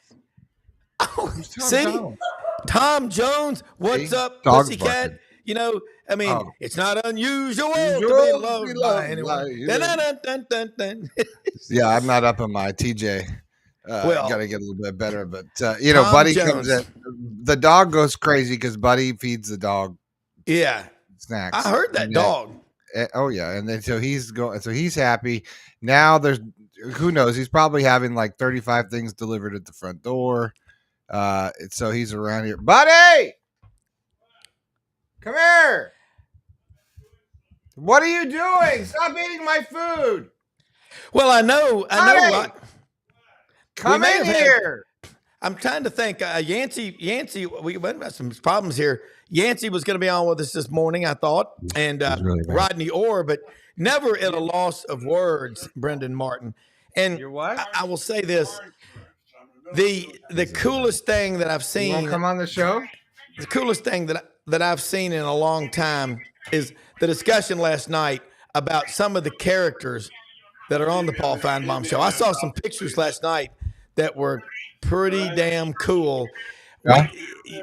Oh, see? Tom Jones, what's up, Pussycat? You know, I mean, it's not unusual to be loved by anyone. Dun, dun, dun. Yeah, I'm not up on my TJ. Got to get a little bit better. But, Tom Buddy Jones comes in. The dog goes crazy because Buddy feeds the dog snacks. I heard that dog. Oh, yeah. And then so he's happy. Now who knows? He's probably having like 35 things delivered at the front door. So he's around here. Buddy! Come here. What are you doing? Stop eating my food. Well, I know. Come in here. I'm trying to think. Yancey, we went about some problems here. Yancey was going to be on with us this morning, I thought, and Rodney Orr, but never at a loss of words, Brenden Martin. And I will say this. The coolest thing that I've seen. You want to come on the show? The coolest thing that I've seen in a long time is the discussion last night about some of the characters that are on the Paul Feinbaum show. I saw some pictures last night that were pretty damn cool. Yeah.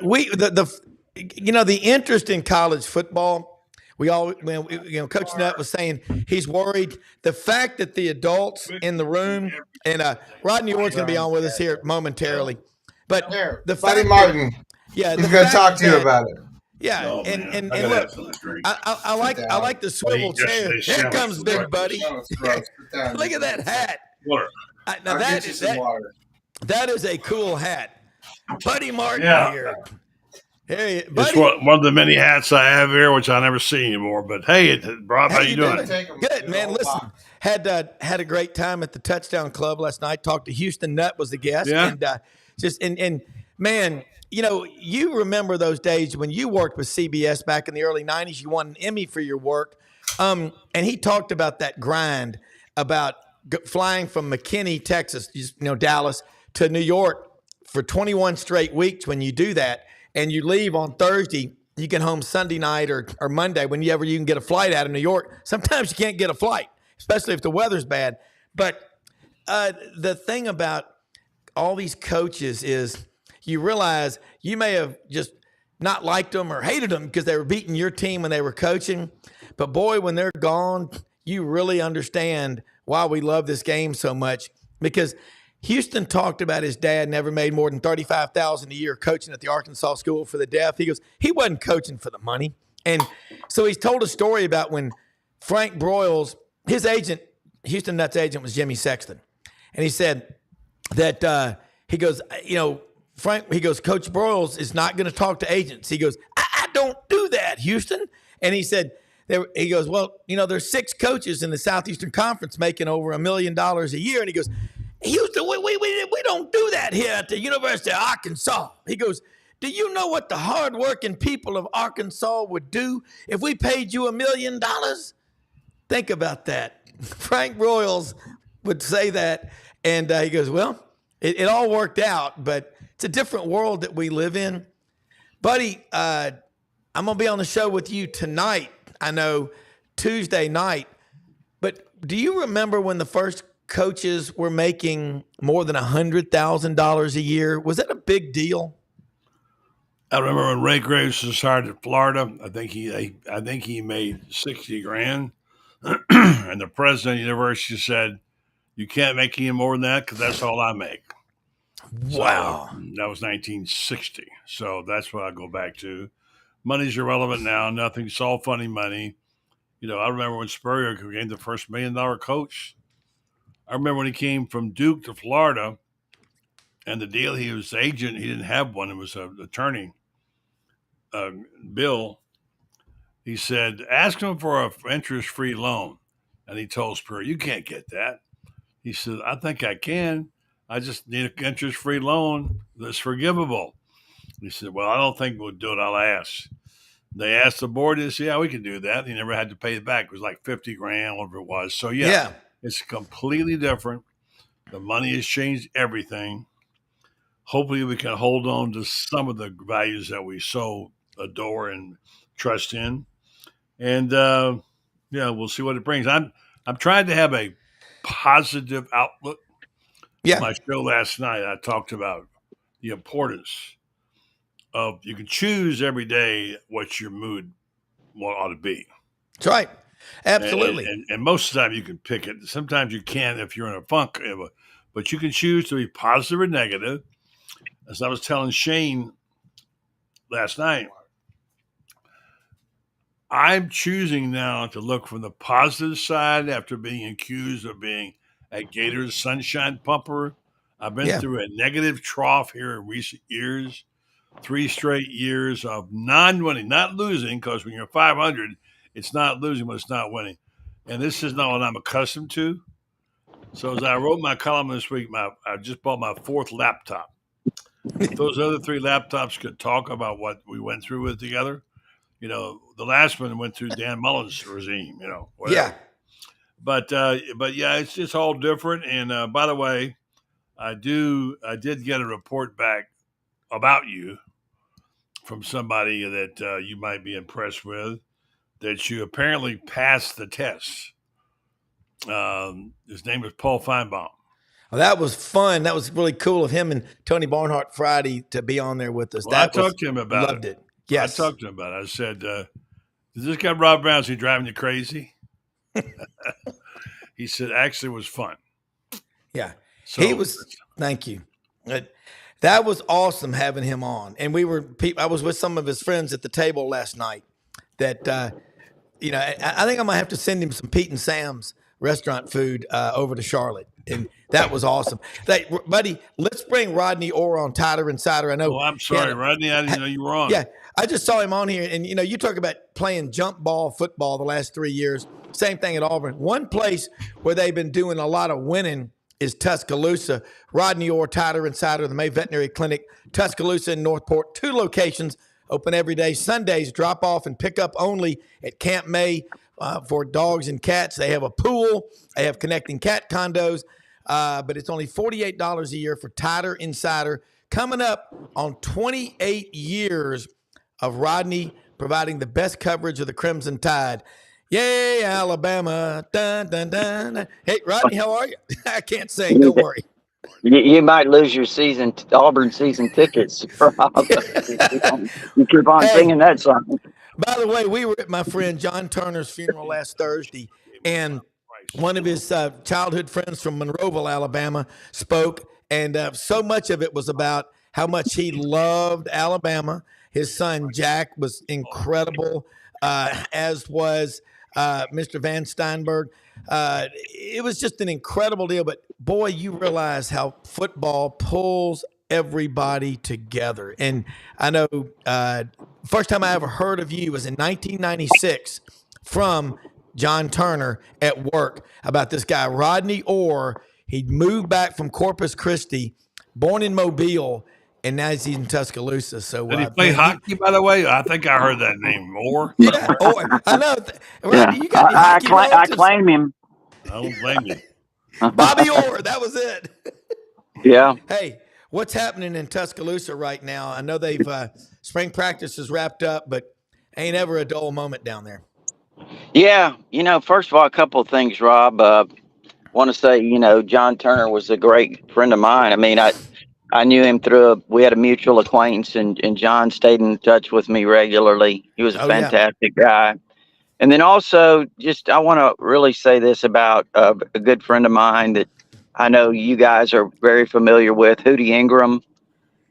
The interest in college football. Coach Nutt was saying he's worried. The fact that the adults in the room, and Rodney Orr's going to be on with us here momentarily, but the Buddy Martin. He's going to talk to you about it. Yeah, and look, I like the swivel chair. Here comes Big Buddy. Look at that hat. Now that is a cool hat. Buddy Martin here. Hey, buddy. It's one of the many hats I have here, which I never see anymore. But hey, Rob, how you doing? Good, man. Listen, had a great time at the Touchdown Club last night. Talked to Houston Nutt was the guest, and man. You remember those days when you worked with CBS back in the early 90s. You won an Emmy for your work. And he talked about that grind, about flying from McKinney, Texas, Dallas, to New York for 21 straight weeks. When you do that and you leave on Thursday, you get home Sunday night or Monday, whenever you can get a flight out of New York. Sometimes you can't get a flight, especially if the weather's bad. But the thing about all these coaches is you realize you may have just not liked them or hated them because they were beating your team when they were coaching. But boy, when they're gone, you really understand why we love this game so much. Because Houston talked about his dad never made more than $35,000 a year coaching at the Arkansas School for the Deaf. He goes, he wasn't coaching for the money. And so he's told a story about when Frank Broyles, his agent, Houston Nutt's agent was Jimmy Sexton. And he said that he goes, Frank, he goes, Coach Broyles is not going to talk to agents. He goes, I don't do that, Houston. And he said, he goes, well, there's 6 coaches in the Southeastern Conference making over $1 million a year. And he goes, Houston, we don't do that here at the University of Arkansas. He goes, do you know what the hardworking people of Arkansas would do if we paid you $1 million? Think about that. Frank Broyles would say that. And he goes, well, it all worked out, but it's a different world that we live in. Buddy, I'm going to be on the show with you tonight. I know Tuesday night. But do you remember when the first coaches were making more than $100,000 a year? Was that a big deal? I remember when Ray Graves was hired at Florida. I think he made $60,000, and the president of the university said, "You can't make any more than that because that's all I make." Wow, so, that was 1960. So that's what I go back to. Money's irrelevant now. Nothing's all funny money. I remember when Spurrier became the first $1 million coach. I remember when he came from Duke to Florida, and the deal, he was agent. He didn't have one. It was an attorney, Bill. He said, ask him for an interest-free loan. And he told Spurrier, you can't get that. He said, I think I can. I just need an interest-free loan that's forgivable. He said, well, I don't think we'll do it. I'll ask. They asked the board, they said, yeah, we can do that. He never had to pay it back. It was like $50,000, whatever it was. So, yeah. It's completely different. The money has changed everything. Hopefully we can hold on to some of the values that we so adore and trust in. And, we'll see what it brings. I'm trying to have a positive outlook. Yeah. My show last night, I talked about the importance of you can choose every day what your mood ought to be. That's right. Absolutely. And most of the time you can pick it. Sometimes you can't if you're in a funk, but you can choose to be positive or negative. As I was telling Shane last night, I'm choosing now to look from the positive side after being accused of being a Gators sunshine pumper. I've been through a negative trough here in recent years, 3 straight years of non-winning, not losing, because when you're 500, it's not losing, but it's not winning. And this is not what I'm accustomed to. So as I wrote my column this week, I just bought my 4th laptop. If those other 3 laptops could talk about what we went through with together, the last one went through Dan Mullen's regime, whatever. Yeah. But yeah, it's just all different. And by the way, I did get a report back about you from somebody that you might be impressed with, that you apparently passed the test. His name is Paul Feinbaum. Well, that was fun. That was really cool of him and Tony Barnhart Friday to be on there with us. Well, I talked to him about loved it. Yes. I talked to him about it. I said, does this guy Rob Browne, is he driving you crazy? He said, actually, it was fun. Yeah. So, he was, thank you. That was awesome having him on. And I was with some of his friends at the table last night that, I think I'm going to have to send him some Pete and Sam's restaurant food over to Charlotte. And that was awesome. Hey, buddy, let's bring Rodney Orr on Tighter and Cider. I know. Oh, I'm sorry, Rodney. I didn't know you were on. Yeah. I just saw him on here. And, you talk about playing jump ball football the last 3 years. Same thing at Auburn. One place where they've been doing a lot of winning is Tuscaloosa. Rodney Orr, Tighter and Cider, the May Veterinary Clinic, Tuscaloosa and Northport. 2 locations, open every day. Sundays, drop off and pick up only at Camp May. for dogs and cats. They have a pool. They have connecting cat condos, but it's only $48 a year for Tider Insider. Coming up on 28 years of Rodney providing the best coverage of the Crimson Tide. Yay, Alabama. Dun, dun, dun, dun. Hey, Rodney, how are you? I can't sing. Don't worry. You might lose your Auburn season tickets, Rob. You keep on singing that song. By the way, we were at my friend John Turner's funeral last Thursday, and one of his childhood friends from Monroeville, Alabama, spoke, and so much of it was about how much he loved Alabama. His son, Jack, was incredible, as was Mr. Van Steinberg. It was just an incredible deal, but boy, you realize how football pulls everybody together. And I know first time I ever heard of you was in 1996 from John Turner at work about this guy, Rodney Orr. He'd moved back from Corpus Christi, born in Mobile, and now he's in Tuscaloosa. So did he play hockey, by the way? I think I heard that name, Orr. Yeah, Orr. I know. Rodney, you got I claim him. I don't blame you. Bobby Orr, that was it. Yeah. Hey, what's happening in Tuscaloosa right now? I know they've spring practice is wrapped up, but ain't ever a dull moment down there. Yeah. First of all, a couple of things, Rob. Want to say, John Turner was a great friend of mine. I mean, I knew him we had a mutual acquaintance, and John stayed in touch with me regularly. He was a fantastic guy. And then also, I want to really say this about a good friend of mine that I know you guys are very familiar with, Hootie Ingram.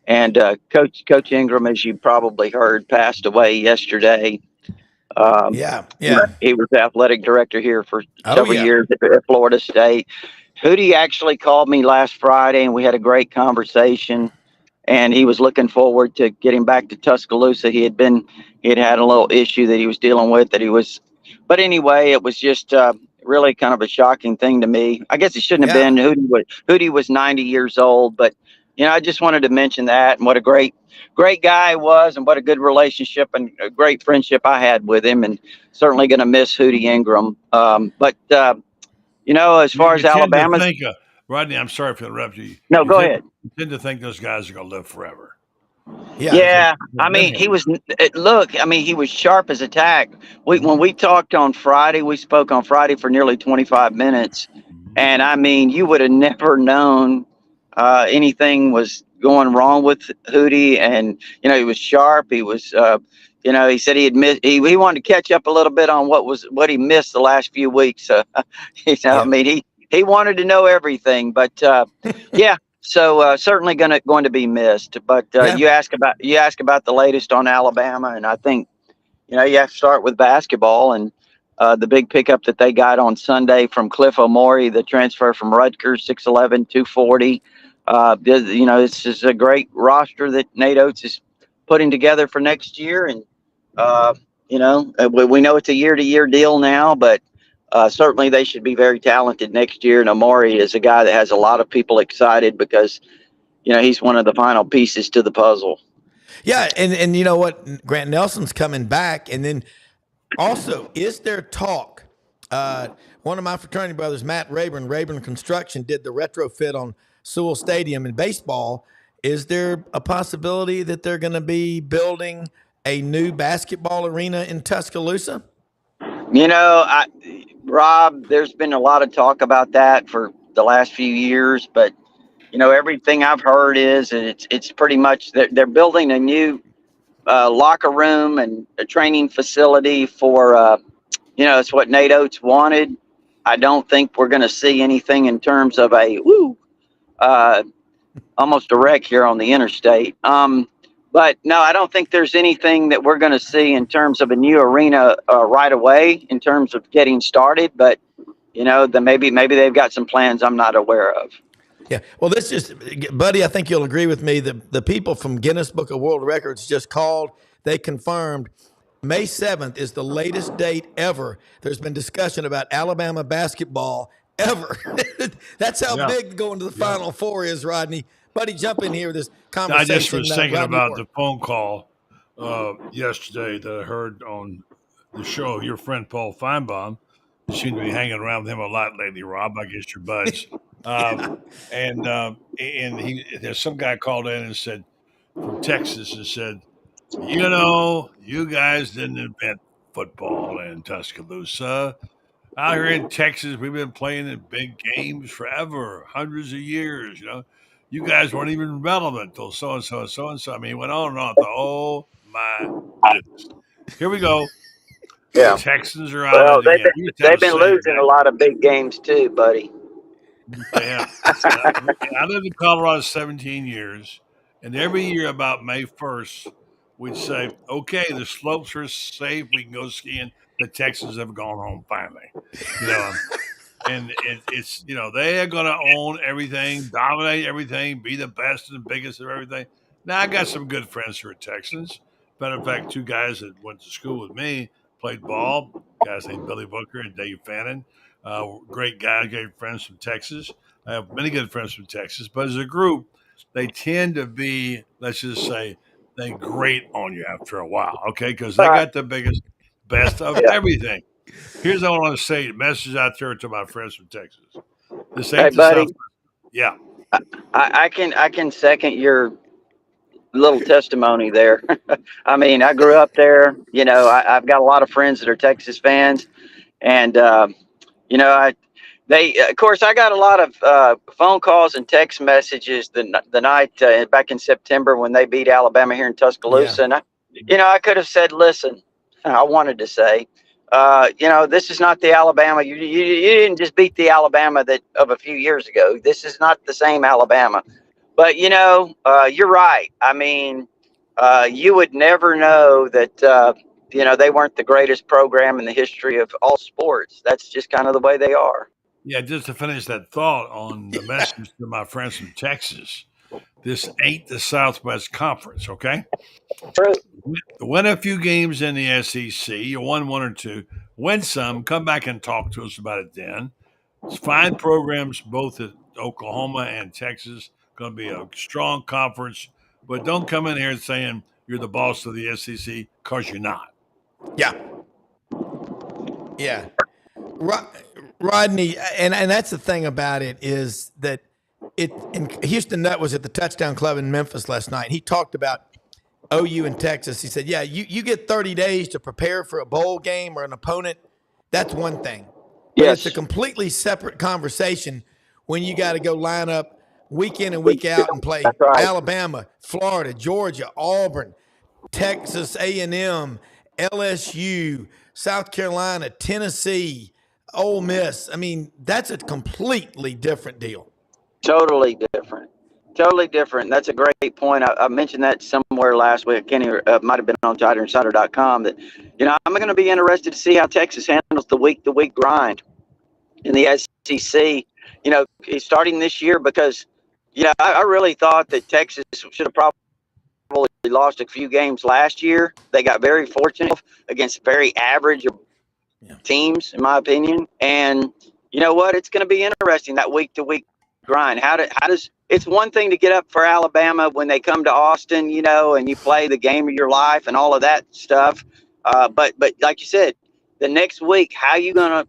And Coach Ingram, as you probably heard, passed away yesterday. He was the athletic director here for several years at Florida State. Hootie actually called me last Friday, and we had a great conversation. And he was looking forward to getting back to Tuscaloosa. He had had a little issue that he was dealing with but anyway, it was just really kind of a shocking thing to me. I guess it shouldn't have been. Hootie was 90 years old, but I just wanted to mention that and what a great guy he was, and what a good relationship and a great friendship I had with him, and certainly going to miss Hootie Ingram. But as far as Alabama, Rodney, I'm sorry for interrupting you. No, go ahead. You tend to think those guys are going to live forever. Yeah. I mean, he was sharp as a tack. When we talked on Friday, we spoke on Friday for nearly 25 minutes. And I mean, you would have never known anything was going wrong with Hootie. And, he was sharp. He was, he said he wanted to catch up a little bit on what he missed the last few weeks. I mean, he wanted to know everything, but so certainly going to be missed. But you ask about the latest on Alabama, and I think you have to start with basketball and the big pickup that they got on Sunday from Cliff Omori, the transfer from Rutgers, 6'11", 240. This is a great roster that Nate Oates is putting together for next year, and we know it's a year-to-year deal now, but certainly they should be very talented next year. And Omori is a guy that has a lot of people excited because, he's one of the final pieces to the puzzle. Yeah. And you know what? Grant Nelson's coming back. And then also, is there talk? One of my fraternity brothers, Matt Rayburn Construction, did the retrofit on Sewell Stadium in baseball. Is there a possibility that they're going to be building a new basketball arena in Tuscaloosa? Rob, there's been a lot of talk about that for the last few years, but everything I've heard is it's pretty much they're building a new locker room and a training facility for it's what Nate Oates wanted. I don't think we're going to see anything in terms of almost a wreck here on the interstate. But no, I don't think there's anything that we're going to see in terms of a new arena right away in terms of getting started. But, maybe they've got some plans I'm not aware of. Yeah. Well, buddy, I think you'll agree with me. The people from Guinness Book of World Records just called. They confirmed May 7th is the latest date ever. There's been discussion about Alabama basketball ever. That's how big going to the Final Four is, Rodney. Buddy, jump in here with this conversation. I just was thinking about the phone call yesterday that I heard on the show, your friend Paul Feinbaum. You seem to be hanging around with him a lot lately, Rob. I guess you're buds. And there's some guy called in and said from Texas and said, you guys didn't invent football in Tuscaloosa. Out here in Texas, we've been playing in big games forever, hundreds of years. You guys weren't even relevant till so and so and so and so. I mean, it went on and on. I thought, oh my goodness, here we go. Yeah. The Texans are Well, out again. they've been losing a lot of big games too, buddy. Yeah. I lived in Colorado 17 years, and every year about May 1st, we'd say, okay, the slopes are safe. We can go skiing. The Texans have gone home finally. And it's they are going to own everything, dominate everything, be the best and biggest of everything. Now, I got some good friends who are Texans. Matter of fact, two guys that went to school with me played ball, guys named Billy Booker and Dave Fannin. Great guys, great friends from Texas. I have many good friends from Texas, but as a group, they tend to be, let's just say, they grate on you after a while, okay? Because they got the best of everything. Here's what I want to say, message out there to my friends from Texas. This ain't buddy. Yeah. I can second your little testimony there. I mean, I grew up there. I've got a lot of friends that are Texas fans, and of course, I got a lot of phone calls and text messages the night back in September when they beat Alabama here in Tuscaloosa, and I could have said, listen, I wanted to say, this is not the Alabama. You didn't just beat the Alabama of a few years ago. This is not the same Alabama. But, you're right. I mean, you would never know that, they weren't the greatest program in the history of all sports. That's just kind of the way they are. Yeah, just to finish that thought on the message to my friends from Texas, this ain't the Southwest Conference, okay? True. Win a few games in the SEC. You won one or two. Win some. Come back and talk to us about it then. It's fine programs both at Oklahoma and Texas. Going to be a strong conference. But don't come in here saying you're the boss of the SEC because you're not. Yeah. Rodney, and that's the thing about it is that and Houston Nutt was at the Touchdown Club in Memphis last night. He talked about OU in Texas. He said, yeah, you get 30 days to prepare for a bowl game or an opponent. That's one thing. But it's a completely separate conversation when you got to go line up week in and week out and play Alabama, Florida, Georgia, Auburn, Texas A&M, LSU, South Carolina, Tennessee, Ole Miss. I mean, that's a completely different deal. Totally different. That's a great point. I mentioned that somewhere last week. Kenny might have been on TigerInsider.com. That I'm going to be interested to see how Texas handles the week-to-week grind in the SEC. Starting this year because I really thought that Texas should have probably lost a few games last year. They got very fortunate against very average teams, in my opinion. And you know what? It's going to be interesting, that week-to-week grind. How does it's one thing to get up for Alabama when they come to Austin, and you play the game of your life and all of that stuff. But like you said, the next week, how you gonna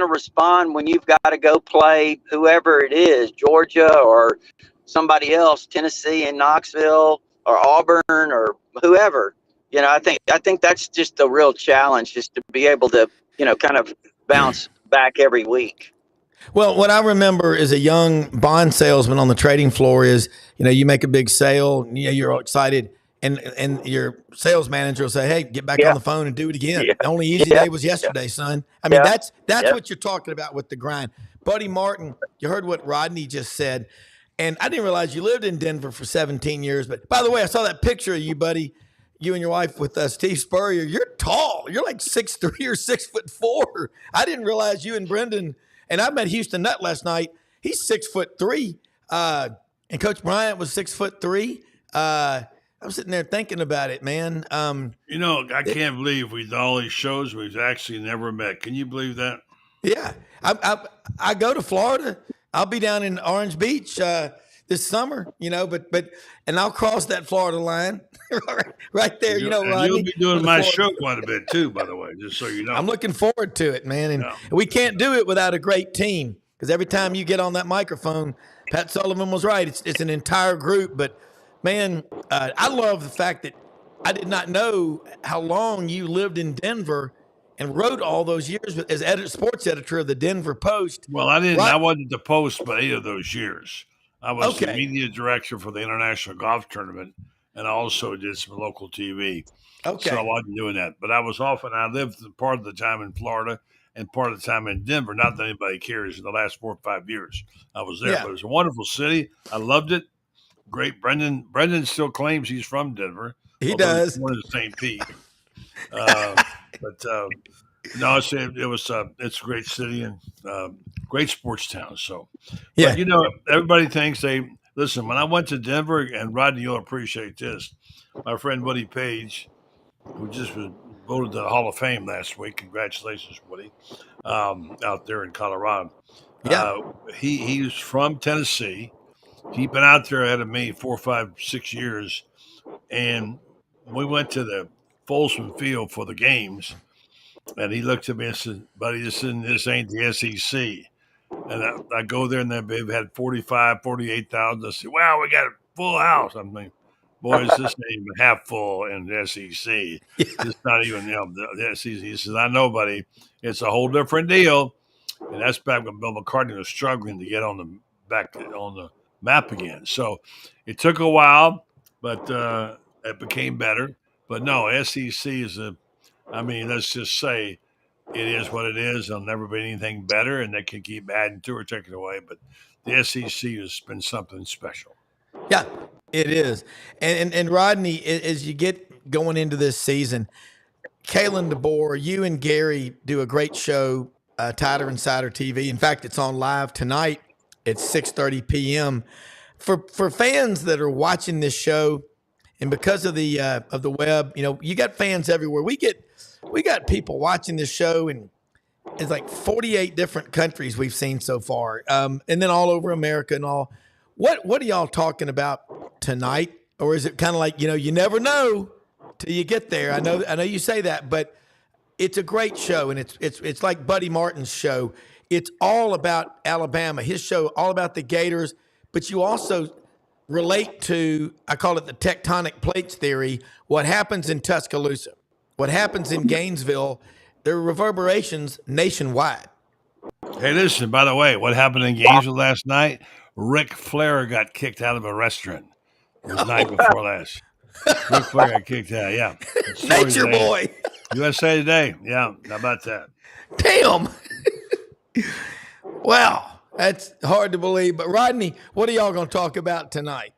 respond when you've got to go play whoever it is, Georgia or somebody else, Tennessee and Knoxville or Auburn or whoever? I think that's just the real challenge, just to be able to, kind of bounce back every week. Well, what I remember as a young bond salesman on the trading floor is, you make a big sale, you're all excited, and your sales manager will say, hey, get back on the phone and do it again. The only easy day was yesterday, son. I mean, that's what you're talking about with the grind. Buddy Martin, you heard what Rodney just said, and I didn't realize you lived in Denver for 17 years. But by the way, I saw that picture of you, buddy, you and your wife with Steve Spurrier. You're tall. You're like 6'3" or 6'4". I didn't realize you and Brenden. And I met Houston Nutt last night. He's 6'3", and Coach Bryant was 6'3". I'm sitting there thinking about it, man. I can't believe we've done all these shows. We've actually never met. Can you believe that? Yeah, I go to Florida. I'll be down in Orange Beach this summer, and I'll cross that Florida line right there, And Rodney. you'll be doing my show quite a bit too, by the way, just so you know. I'm looking forward to it, man. And we can't do it without a great team, because every time you get on that microphone, Pat Sullivan was right. It's an entire group. But, man, I love the fact that I did not know how long you lived in Denver and wrote all those years as sports editor of the Denver Post. Well, I didn't. I wasn't the Post for 8 of those years. I was the media director for the International Golf Tournament, and I also did some local TV. Okay. So I wasn't doing that. But I was often, I lived part of the time in Florida and part of the time in Denver. Not that anybody cares. In the last 4 or 5 years, I was there. Yeah. But it was a wonderful city. I loved it. Great. Brenden still claims he's from Denver. He does. He's born in St. Pete. No, it's a great city and great sports town. So, yeah, but, everybody thinks listen. When I went to Denver, and Rodney, you'll appreciate this. My friend Woody Page, who just was voted to the Hall of Fame last week. Congratulations, Woody, out there in Colorado. Yeah, he's from Tennessee. He'd been out there ahead of me 4, 5, 6 years, and we went to the Folsom Field for the games. And he looked at me and said, buddy, this ain't the SEC. And I go there, and they've had 45, 48,000. I said, wow, we got a full house. I'm thinking, boys, this ain't even half full in the SEC. Yeah. It's not even, the SEC. He says, I know, buddy. It's a whole different deal. And that's back when Bill McCartney was struggling to get on the map again. So it took a while, but it became better. But no, SEC is let's just say it is what it is. There'll never be anything better, and they can keep adding to or taking away. But the SEC has been something special. Yeah, it is. And Rodney, as you get going into this season, Kalen DeBoer, you and Gary do a great show, Tider Insider TV. In fact, it's on live tonight at 6:30 p.m. For fans that are watching this show, and because of the web, you got fans everywhere. We got people watching this show, and it's like 48 different countries we've seen so far, and then all over America and all. What are y'all talking about tonight? Or is it kind of like, you never know till you get there? I know you say that, but it's a great show, and it's like Buddy Martin's show. It's all about Alabama. His show all about the Gators, but you also relate to, I call it the tectonic plates theory, what happens in Tuscaloosa, what happens in Gainesville, there are reverberations nationwide. Hey, listen, by the way, what happened in Gainesville last night? Ric Flair got kicked out of a restaurant. It was night before last. Ric Flair got kicked out, yeah. Nature boy. USA Today, yeah. How about that? Damn. Wow. That's hard to believe. But, Rodney, what are y'all going to talk about tonight?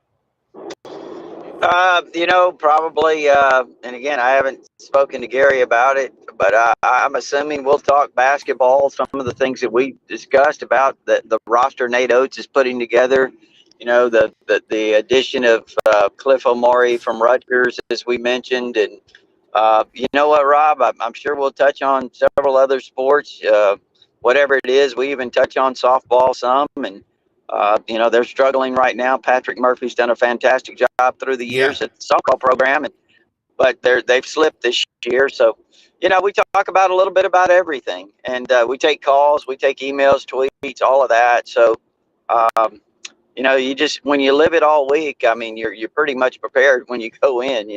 Probably, and again, I haven't spoken to Gary about it, but I'm assuming we'll talk basketball, some of the things that we discussed about the roster Nate Oates is putting together, the addition of Cliff Omari from Rutgers, as we mentioned. And you know what, Rob, I'm sure we'll touch on several other sports, whatever it is. We even touch on softball some, and they're struggling right now. Patrick Murphy's done a fantastic job through the years at the softball program, but they've slipped this year. So, we talk about a little bit about everything, and we take calls, we take emails, tweets, all of that. So, you just, when you live it all week, you're pretty much prepared when you go in,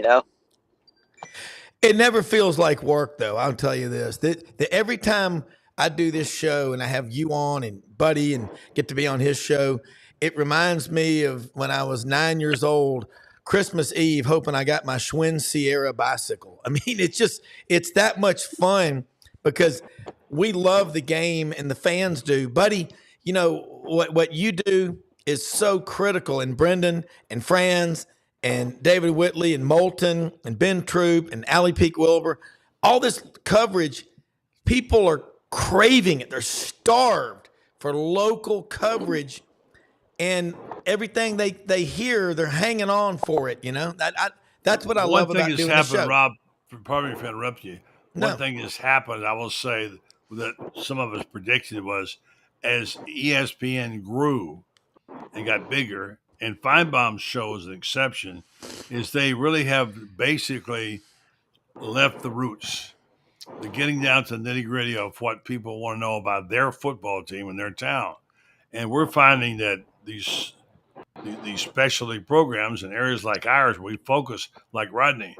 It never feels like work, though. I'll tell you this, that every time I do this show and I have you on and Buddy and get to be on his show, it reminds me of when I was 9 years old, Christmas Eve, hoping I got my Schwinn Sierra bicycle. It's that much fun because we love the game and the fans do. Buddy, what you do is so critical, and Brenden and Franz and David Whitley and Moulton and Ben Troupe and Allie Peak Wilbur, all this coverage, people are craving it. They're starved for local coverage, and everything they hear, they're hanging on for it. That's what I love about doing the show. One thing has happened, Rob, pardon me if I interrupt you. One thing has happened, I will say, that some of us predicted was, as ESPN grew and got bigger and Feinbaum's show is an exception, is they really have basically left the roots. They're getting down to the nitty gritty of what people want to know about their football team in their town. And we're finding that these specialty programs in areas like ours, where we focus, like Rodney,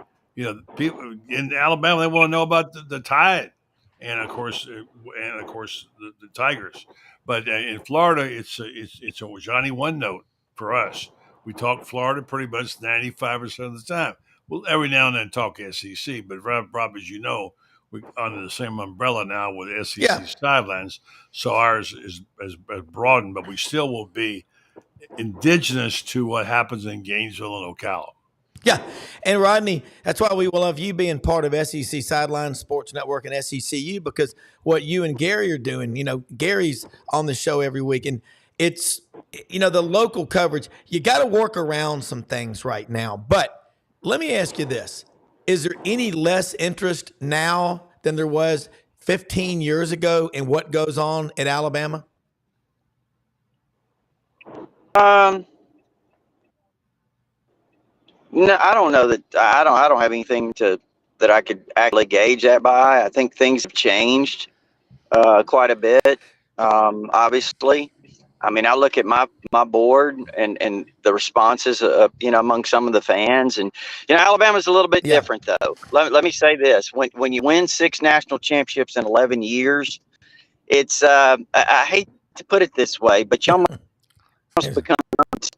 people in Alabama, they want to know about the Tide, and of course, the Tigers. But in Florida, it's a Johnny One Note for us. We talk Florida pretty much 95% of the time. We'll every now and then talk SEC, but Rob, as you know, we're under the same umbrella now with SEC Sidelines, so ours is broadened, but we still will be indigenous to what happens in Gainesville and Ocala. Yeah, and Rodney, that's why we will love you being part of SEC Sidelines Sports Network and SECU, because what you and Gary are doing, Gary's on the show every week, and it's, the local coverage, you got to work around some things right now. But let me ask you this. Is there any less interest now than there was 15 years ago in what goes on at Alabama? No, I don't know that. I don't have anything that I could actually gauge that by. I think things have changed quite a bit. Obviously, I mean, I look at my board and the responses, among some of the fans, and Alabama's a little bit different though. Let me say this: when you win 6 national championships in 11 years, it's I hate to put it this way, but you almost become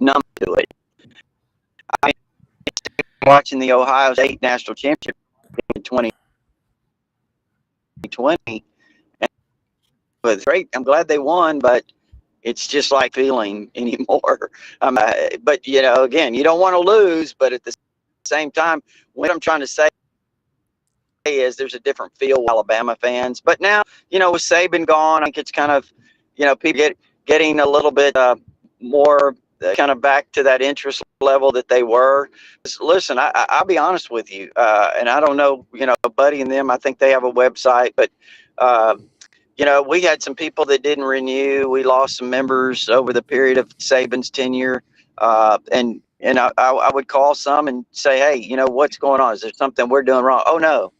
numb to it. I mean, watching the Ohio State national championship in 2020, and it was great. I'm glad they won, but it's just like feeling anymore. But again, you don't want to lose, but at the same time, what I'm trying to say is there's a different feel with Alabama fans. But now, with Saban gone, I think it's kind of, people getting a little bit more kind of back to that interest level that they were. Listen, I'll be honest with you, and I don't know, Buddy and them, I think they have a website, but we had some people that didn't renew. We lost some members over the period of Saban's tenure, and I would call some and say, hey, what's going on? Is there something we're doing wrong? Oh no,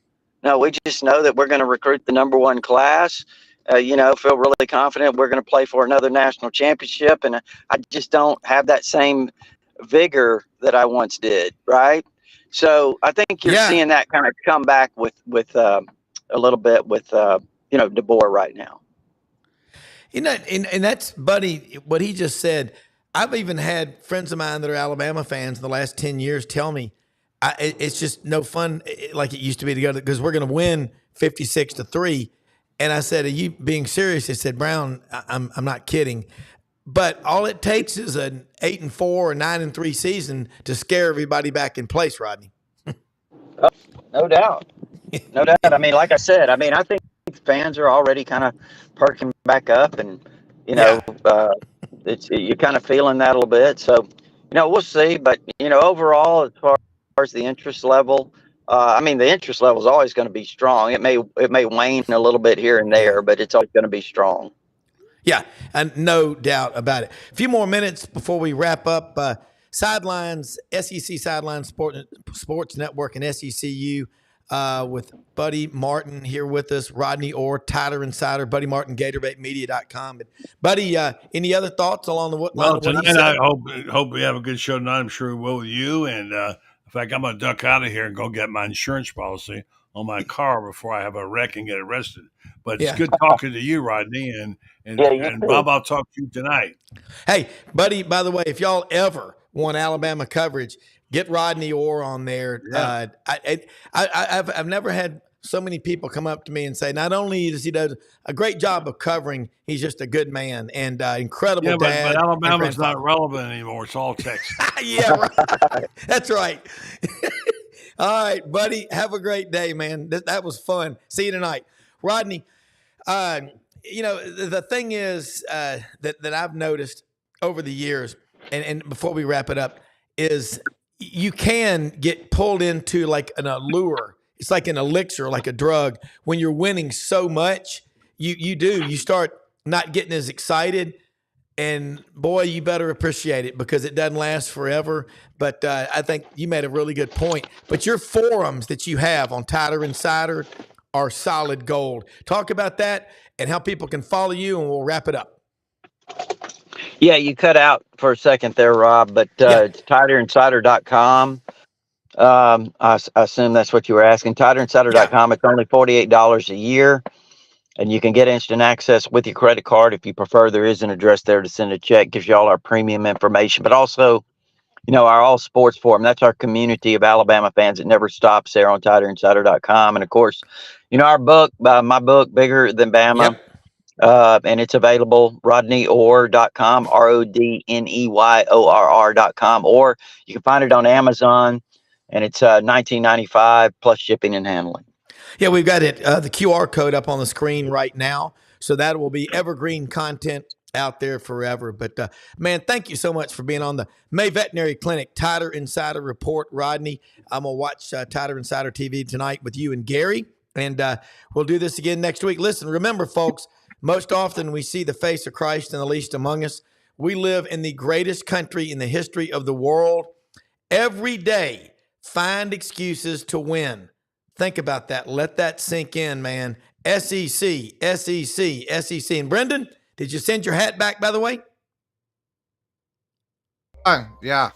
we just know that we're going to recruit the number 1 class. Feel really confident we're going to play for another national championship. And I just don't have that same vigor that I once did. Right. So I think you're seeing that kind of come back with a little bit with, DeBoer right now. And that's, Buddy, what he just said. I've even had friends of mine that are Alabama fans in the last 10 years tell me it's just no fun like it used to be together because we're going to win 56-3. And I said, are you being serious? They said, Browne, I'm not kidding. But all it takes is an 8-4 or 9-3 season to scare everybody back in place, Rodney. No doubt. No doubt. I mean, like I said, I think fans are already kind of perking back up and, you're kind of feeling that a little bit. So, we'll see. But, overall, as far as the interest level, the interest level is always going to be strong. It may wane a little bit here and there, but it's always going to be strong. Yeah, and no doubt about it. A few more minutes before we wrap up. Sidelines, SEC Sidelines Sports Network and SECU with Buddy Martin here with us, Rodney Orr, Tider Insider, Buddy Martin, GatorbaitMedia.com. But Buddy, any other thoughts along the line? Well, tonight I hope we have a good show tonight. I'm sure we will with you. And in fact, I'm going to duck out of here and go get my insurance policy on my car before I have a wreck and get arrested. But it's good talking to you, Rodney, and Bob, I'll talk to you tonight. Hey, Buddy, by the way, if y'all ever want Alabama coverage, get Rodney Orr on there. Yeah. I've never had so many people come up to me and say, not only does he do a great job of covering, he's just a good man and incredible dad. But Alabama's not relevant anymore. It's all Texas. Yeah, right. That's right. All right, Buddy, have a great day, man. That was fun. See you tonight. Rodney, the thing is that I've noticed over the years, and before we wrap it up, is you can get pulled into like an allure. It's like an elixir, like a drug. When you're winning so much, you start not getting as excited. And boy, you better appreciate it because it doesn't last forever. But I think you made a really good point. But your forums that you have on Titer Insider are solid gold. Talk about that and how people can follow you, and we'll wrap it up. Yeah, you cut out for a second there, Rob, but it's TiterInsider.com. I assume that's what you were asking. TiterInsider.com. Yeah. It's only $48 a year, and you can get instant access with your credit card. If you prefer, there is an address there to send a check. Gives you all our premium information, but also, our all sports forum. That's our community of Alabama fans. It never stops there on TiterInsider.com. And of course, our book, my book, Bigger Than Bama. Yep. And it's available, rodneyorr.com, RODNEYORR.com, or you can find it on Amazon, and it's $19.95 plus shipping and handling. Yeah, we've got it, the QR code up on the screen right now. So that will be evergreen content out there forever. But, man, thank you so much for being on the May Veterinary Clinic Titer Insider Report, Rodney. I'm going to watch Titer Insider TV tonight with you and Gary, and we'll do this again next week. Listen, remember, folks, most often we see the face of Christ in the least among us. We live in the greatest country in the history of the world. Every day, find excuses to win. Think about that. Let that sink in, man. SEC, SEC, SEC. And Brenden, did you send your hat back, by the way? Yeah. Yeah.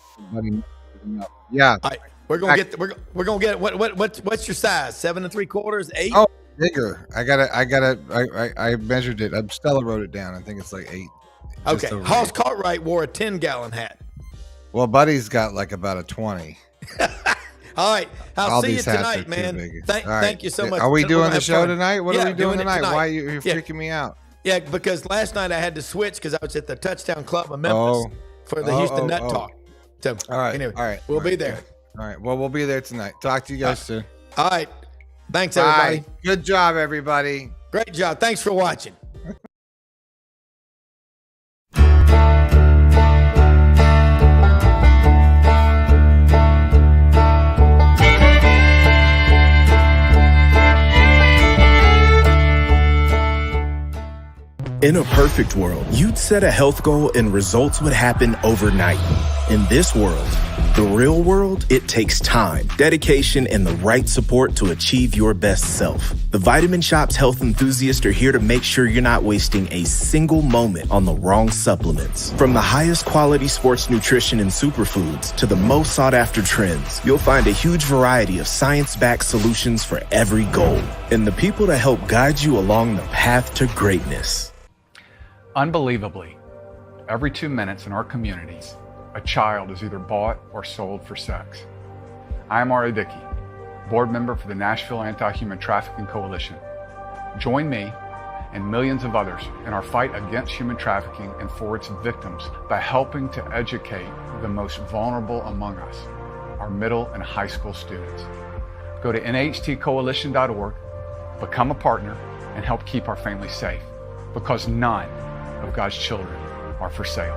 All right. We're gonna get. We're gonna get. What's your size? 7 3/4, 8? Oh, bigger. I measured it. Stella wrote it down. I think it's like 8. Okay. Hoss Cartwright wore a 10-gallon hat. Well, Buddy's got like about a 20. All right. I'll see you tonight, man. Thank you so much. Are we doing the show tonight? What are we doing tonight? Why are you freaking me out? Yeah, because last night I had to switch because I was at the Touchdown Club of Memphis for the Houston Nut Talk. So, all right. Anyway, all right. We'll be there. All right. Well, we'll be there tonight. Talk to you guys soon. All right. Thanks, everybody. Bye. Good job, everybody. Great job. Thanks for watching. In a perfect world, you'd set a health goal and results would happen overnight. In this world, the real world, it takes time, dedication, and the right support to achieve your best self. The Vitamin Shoppe health enthusiasts are here to make sure you're not wasting a single moment on the wrong supplements. From the highest quality sports nutrition and superfoods to the most sought after trends, you'll find a huge variety of science-backed solutions for every goal and the people to help guide you along the path to greatness. Unbelievably, every 2 minutes in our communities, a child is either bought or sold for sex. I am Ari Dickey, board member for the Nashville Anti-Human Trafficking Coalition. Join me and millions of others in our fight against human trafficking and for its victims by helping to educate the most vulnerable among us, our middle and high school students. Go to nhtcoalition.org, become a partner, and help keep our families safe, because none of God's children are for sale.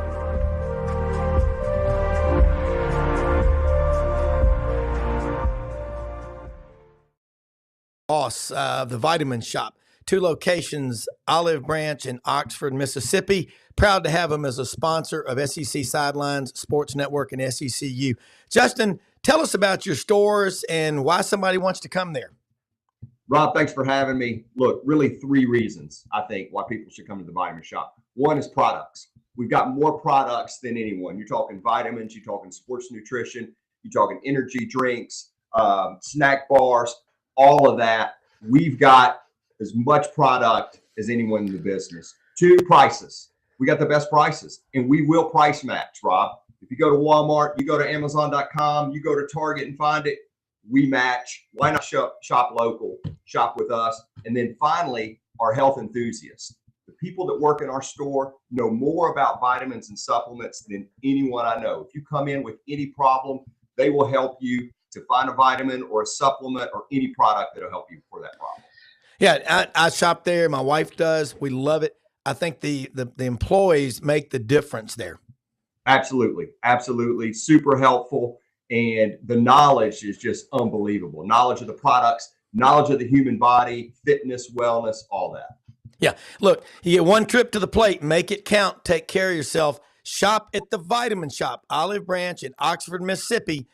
Boss of the Vitamin Shoppe, 2 locations, Olive Branch and Oxford, Mississippi. Proud to have him as a sponsor of SEC Sidelines Sports Network and SECU. Justin, tell us about your stores and why somebody wants to come there. Rob, thanks for having me. Look, really 3 reasons, I think, why people should come to the Vitamin Shoppe. One is products. We've got more products than anyone. You're talking vitamins, you're talking sports nutrition, you're talking energy drinks, snack bars, all of that. We've got as much product as anyone in the business. 2, prices. We got the best prices, and we will price match, Rob. If you go to Walmart, you go to Amazon.com, you go to Target and find it, we match. Why not shop local, shop with us? And then finally, our health enthusiasts. The people that work in our store know more about vitamins and supplements than anyone I know. If you come in with any problem, they will help you to find a vitamin or a supplement or any product that will help you for that problem. Yeah, I shop there. My wife does. We love it. I think the employees make the difference there. Absolutely. Absolutely. Super helpful. And the knowledge is just unbelievable. Knowledge of the products, knowledge of the human body, fitness, wellness, all that. Yeah. Look, you get one trip to the plate, make it count, take care of yourself. Shop at the Vitamin Shop, Olive Branch in Oxford, Mississippi.